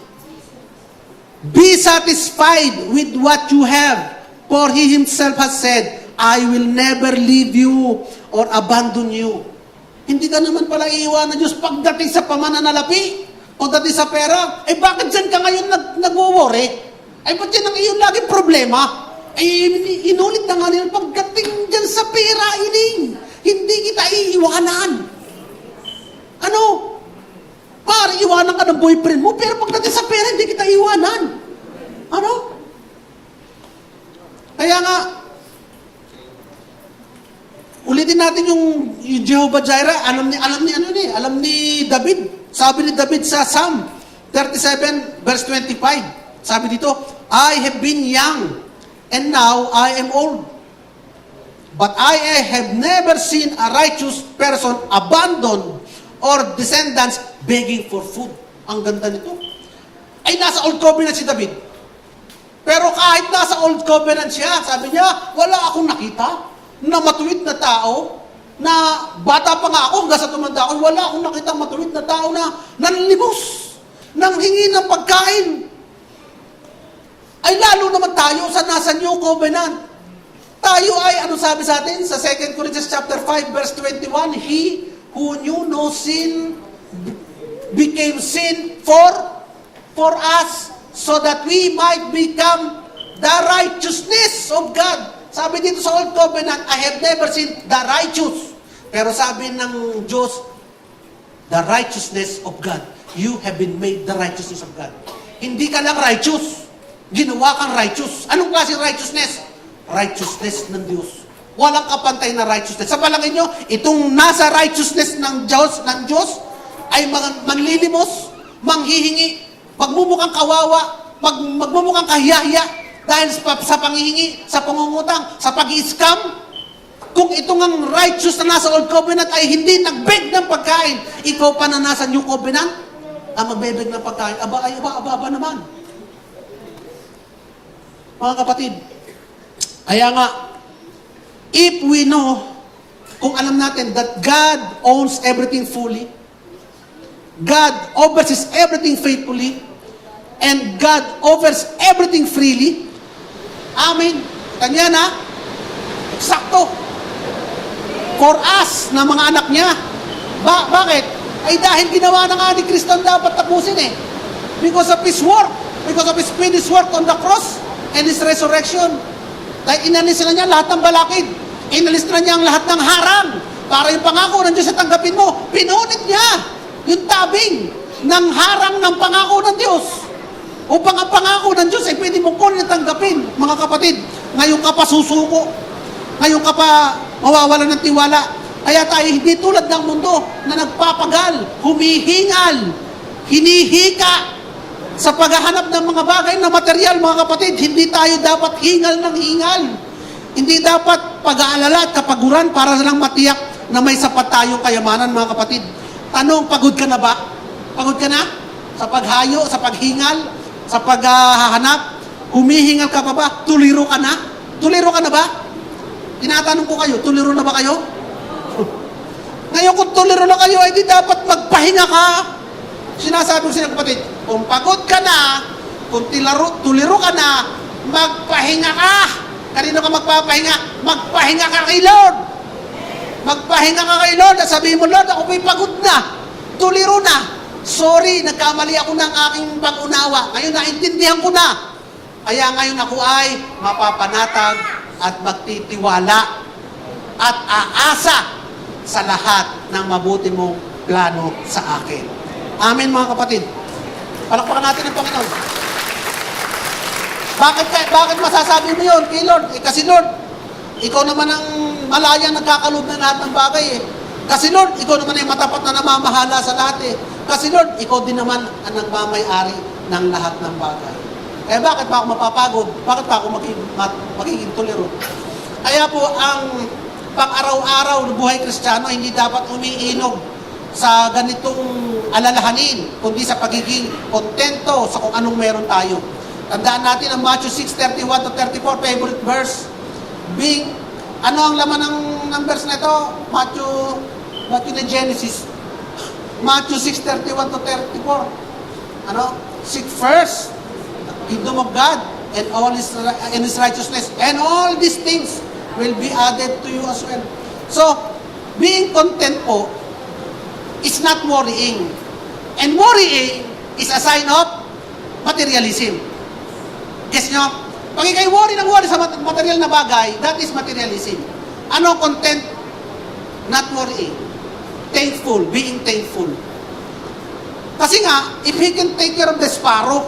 A: Be satisfied with what you have, for He Himself has said, I will never leave you or abandon you. Hindi ka naman pala iiwanan Diyos pagdating sa pamananalapi, pagdating sa pera. Bakit dyan ka ngayon nag-worry? Ba't yan ang iyong laging problema? Inulit na nga nila, pagdating dyan sa pera, hindi kita iiwanan. Ano? Pare, iwanan ka ng boyfriend mo, pero pagdating sa pera, hindi kita iwanan. Ano? Kaya nga, Ulitin natin yung Jehovah Jireh. Alam ni David. Sabi ni David sa Psalm 37 verse 25. Sabi dito, I have been young and now I am old. But I have never seen a righteous person abandoned or descendants begging for food. Ang ganda nito. Ay, nasa Old Covenant si David. Pero kahit nasa Old Covenant siya, sabi niya, wala akong nakita na matuwid na tao, na bata pa nga ako, hanggang sa tumanda ako, wala akong nakita matuwid na tao na nanlimos, nang hingi ng pagkain. Ay lalo naman tayo sa nasa New Covenant. Tayo ay, ano sabi sa atin? Sa 2 Corinthians chapter 5, verse 21, He who knew no sin became sin for us, so that we might become the righteousness of God. Sabi dito sa Old Covenant, I have never seen the righteous. Pero sabi ng Diyos, the righteousness of God. You have been made the righteousness of God. Hindi ka lang righteous. Ginawa kang righteous. Anong klase righteousness? Righteousness ng Diyos. Walang kapantay na righteousness. Sa palagay nyo, itong nasa righteousness ng Diyos ay manlilimos, manghihingi, magmumukhang kawawa, magmumukhang kahiyahiya dahil sa panghihingi, sa pangungutang, sa pag-i-scam. Kung itong ang righteous na nasa Old Covenant ay hindi nag-beg ng pagkain, ikaw pa na nasa New Covenant, ang magbebeg ng pagkain, aba naman. Mga kapatid, kaya nga, if we know, kung alam natin that God owns everything fully, God oversees everything faithfully, and God offers everything freely, amen, kanya na, sakto, for us, na mga anak niya. Bakit? Ay dahil ginawa na nga ni Kristo ang dapat tapusin eh. Because of His work, because of His finished work on the cross, and His resurrection. Dahil inalis na niya lahat ng balakid. Inalis na niya ang lahat ng harang. Para yung pangako ng Diyos sa tanggapin mo, pinunit niya yung tabing ng harang ng pangako ng Diyos. Upang ang pangako ng Diyos ay pwede mong kunin at tanggapin. Mga kapatid, ngayon ka pa susuko. Ngayon ka pa mawawala ng tiwala. Kaya tayo hindi tulad ng mundo na nagpapagal, humihingal, hinihika sa paghahanap ng mga bagay na material, mga kapatid. Hindi tayo dapat hingal ng hingal. Hindi dapat pag-aalala at kapaguran para lang matiyak na may sapat tayong kayamanan, mga kapatid. Tanong, pagod ka na ba? Pagod ka na? Sa paghayo, sa paghingal, sa paghahanap? Humihingal ka pa ba? Tuliro ka na? Tuliro ka na ba? Tinatanong ko kayo, tuliro na ba kayo? Ngayon kung tuliro na kayo, ay di dapat magpahinga ka. Sinasabi ko sa inyo, kapatid, kung pagod ka na, kung tuliro ka na, magpahinga ka. Kanino ka magpapahinga? Magpahinga ka kay Lord. Magpahinga ka kay Lord at sabihin mo, Lord, ako po'y pagod na. Tuliro na. Sorry, nagkamali ako ng aking pag-unawa. Ngayon, naintindihan ko na. Kaya ngayon ako ay mapapanatag at magtitiwala at aasa sa lahat ng mabuti mong plano sa akin. Amen, mga kapatid. Palakpakan natin ang Panginoon. Bakit masasabi mo yun kay Lord? Kasi Lord, ikaw naman ang malayang nagkakalob na lahat ng bagay eh. Kasi Lord, ikaw naman ang matapat na namamahala sa lahat eh. Kasi Lord, ikaw din naman ang nagmamay-ari ng lahat ng bagay. Kaya bakit pa ako mapapagod? Bakit pa ako magiging tuliro? Kaya po, ang pang-araw-araw na buhay Kristiyano, hindi dapat umiinog sa ganitong alalahanin, kundi sa pagiging kontento sa kung anong meron tayo. Tandaan natin ang Matthew 6:31 to 34, favorite verse. Ano ang laman ng verse na ito? Matthew na Genesis. Matthew 6:31 to 34. Seek first the kingdom of God and all His righteousness, and all these things will be added to you as well. So, being content po is not worrying. And worrying is a sign of materialism. Guess nyo? Pag ikay worry sa material na bagay, that is materialism. Ano content? Not worrying. Thankful, being thankful. Kasi nga, if He can take care of the sparrow,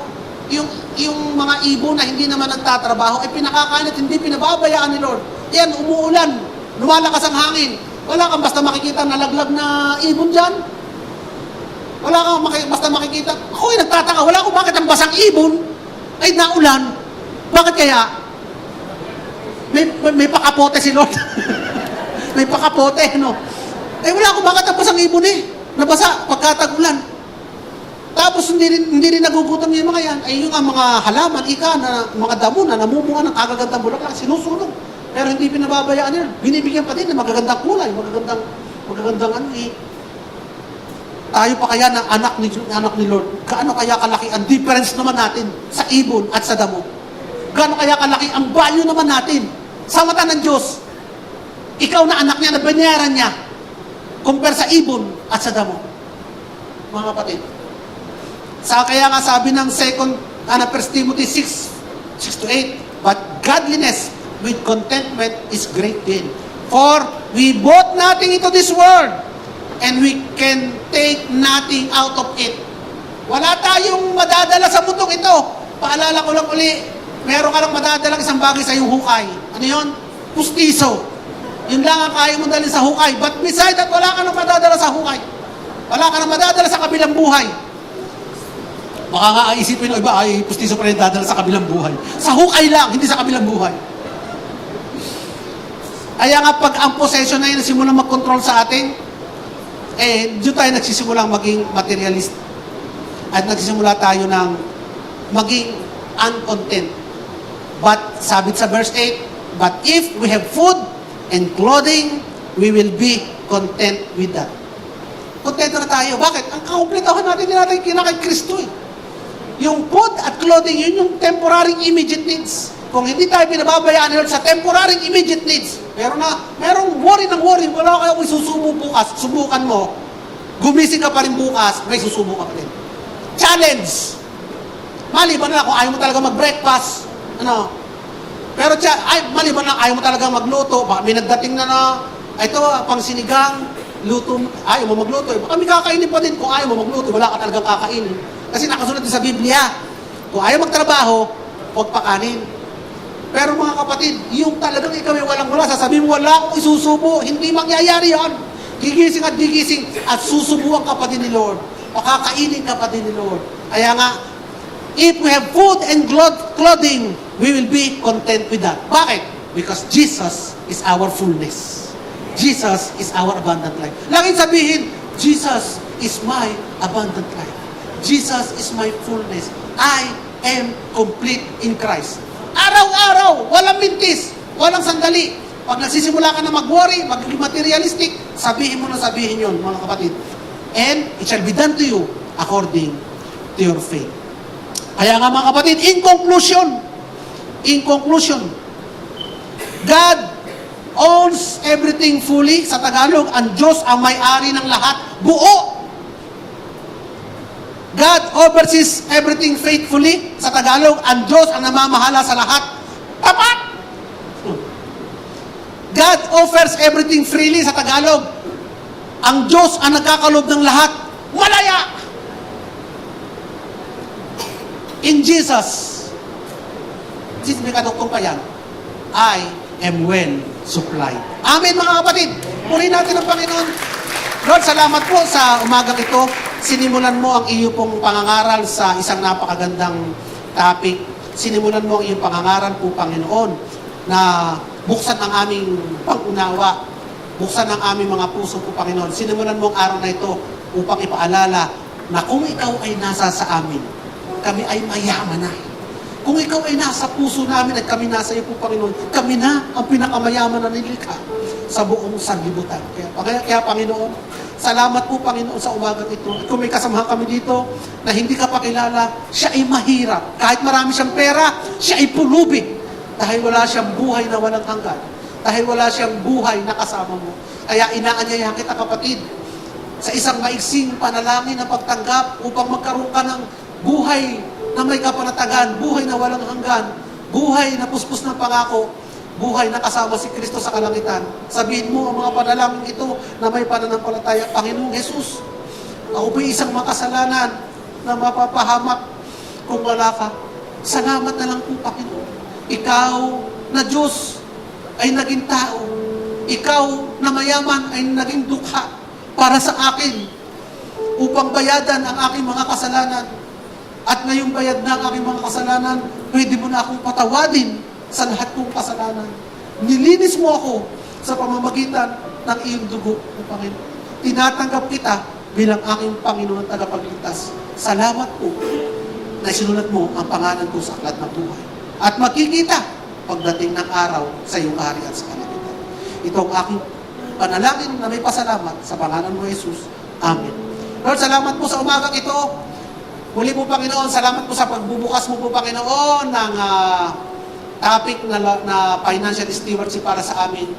A: yung mga ibon na hindi naman nagtatrabaho, ay pinakakain at hindi pinababayaan ni Lord. Yan, umuulan. lumalakas ang hangin. Wala kang basta makikita nalaglag na ibon dyan. Wala kang basta makikita. Ako ay nagtataka, wala ko bakit ang basang ibon ay naulan. Bakit kaya? May pakapote si Lord. May pakapote, no? Wala ko bakit ang basang ibon nabasa pagkatag-ulan. Tapos hindi rin nagugutom yung mga yan. Ay yung mga halaman, na mga damo na namumunga ng kagagandang bulaklak, sinusunog. Pero hindi pinababayaan nila. Binibigyan pa din ng magagandang kulay, magagandang ano Tayo pa kaya ng anak ni Lord. Gaano kaya kalaki ang difference naman natin sa ibon at sa damo? Gaano kaya kalaki ang value naman natin sa mata ng Diyos? Ikaw na anak niya, na binayaran niya, compare sa ibon at sa damo. Mga kapatid. Kaya nga sabi ng 1 Timothy 6:6-8, but godliness with contentment is great gain. For we bought nothing into this world, and we can take nothing out of it. Wala tayong madadala sa mundong ito. Paalala ko lang uli, meron ka lang madadala isang bagay sa iyong hukay. Ano yun? Pustiso. Yun lang ang kaya mo dalhin sa hukay. But beside that, wala ka nang madadala sa hukay. Wala ka nang madadala sa kabilang buhay. Baka nga isipin ng iba, ay pustiso pa rin dadala sa kabilang buhay. Sa hukay lang, hindi sa kabilang buhay. Kaya nga pag ang possession na yun nasimulang mag-control sa atin, doon tayo nagsisimulang maging materialist. At nagsisimula tayo ng maging uncontent. But, sabi sa verse 8, but if we have food and clothing, we will be content with that. Kontento na tayo. Bakit? Ang kakumpletohan natin, hindi natin kinakay Kristo Yung food at clothing, yun yung temporary immediate needs. Kung hindi tayo pinababayaan nila sa temporary immediate needs, merong worry ng worry, wala kayo kung isusubo bukas, subukan mo, gumising ka pa rin bukas, may susubo ka pa rin. Challenge! Maliban na kung ayaw mo talaga mag-breakfast, pero maliban na ayaw mo talaga magluto, baka may nagdating na ito, pang sinigang, luto, ayaw mo magluto, baka may kakainin pa din. Kung ayaw mo magluto, wala ka talagang kakainin. Kasi nakasunod din sa Biblia, kung ayaw magtrabaho, huwag pakanin. Pero mga kapatid, yung talagang ikaw ay walang-wala, sasabihin mo, wala akong isusubo, hindi mangyayari yan. Gigising at susubuan ka pa din ni Lord. Pakakainin ka pa din ni Lord. Kaya nga, if we have food and clothing, we will be content with that. Bakit? Because Jesus is our fullness. Jesus is our abundant life. Laging sabihin, Jesus is my abundant life. Jesus is my fullness. I am complete in Christ. Araw-araw, walang mintis, walang sandali. Pag nagsisimula ka na mag-worry, magiging materialistic, sabihin mo na sabihin yun, mga kapatid. And it shall be done to you according to your faith. Kaya nga mga kapatid, in conclusion, God owns everything fully. Sa Tagalog, ang Diyos ang may-ari ng lahat, buo. God oversees everything faithfully. Sa Tagalog, ang Diyos ang namamahala sa lahat. Tapat! God offers everything freely. Sa Tagalog, ang Diyos ang nagkakalob ng lahat. Malaya! In Jesus, may kadugtong pa yan, I am well supplied. Amen mga kapatid. Purihin natin ang Panginoon. Lord, salamat po sa umagang ito. Sinimulan mo ang iyo pong pangangaral sa isang napakagandang topic. Sinimulan mo ang iyong pangangaral po, Panginoon, na buksan ang aming pag-unawa, buksan ang aming mga puso po, Panginoon. Sinimulan mo ang araw na ito upang ipaalala na kung ikaw ay nasa sa amin, kami ay mayaman na. Kung ikaw ay nasa puso namin at kami nasa iyo po, Panginoon, kami na ang pinakamayaman na nilikha sa buong sanlibutan. Kaya Panginoon, salamat po, Panginoon, sa umagang ito. At kung may kasamahan kami dito na hindi ka pakilala, siya ay mahirap. Kahit marami siyang pera, siya ay pulubig. Dahil wala siyang buhay na walang hanggan. Dahil wala siyang buhay na kasama mo. Kaya inaanyayahan kita, kapatid, sa isang maiksing panalangin na pagtanggap upang magkaroon ka ng buhay na may kapanatagan, buhay na walang hanggan, buhay na puspos ng pangako, buhay na kasama si Kristo sa kalangitan. Sabihin mo ang mga panalangin ito na may pananampalataya. Panginoong Jesus, ako po'y isang makasalanan na mapapahamak kung wala ka. Salamat na lang po, Panginoon. Ikaw na Diyos ay naging tao ikaw na mayaman ay naging dukha para sa akin upang bayadan ang aking mga kasalanan. At ngayong bayad na ang aking mga kasalanan, pwede mo na akong patawadin sa lahat kong kasalanan. Nilinis mo ako sa pamamagitan ng iyong dugo, o Panginoon. Tinatanggap kita bilang aking Panginoon at tagapagligtas. Salamat po na sinulat mo ang pangalan ko sa aklat ng buhay. At makikita pagdating ng araw sa iyong ari at sa kalamitan. Ito ang aking panalangin na may pasalamat sa pangalan mo, Jesus. Amen. Lord, salamat po sa umagang ito. Muli po, Panginoon, salamat po sa pagbubukas mo po, Panginoon, ng topic na financial stewardship para sa amin.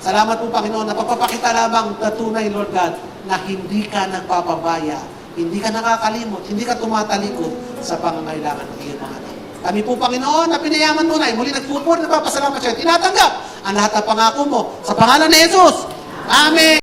A: Salamat po, Panginoon, na pagpapakita lamang na tunay, Lord God, na hindi ka nagpapabaya, hindi ka nakakalimot, hindi ka tumatalikod sa pangangailangan ng iyong mga anak. Kami po, Panginoon, na pinayaman mo na, muli nagpupuri, nagpapasalamat siya, tinatanggap ang lahat ng pangako mo sa pangalan ni Jesus. Amen.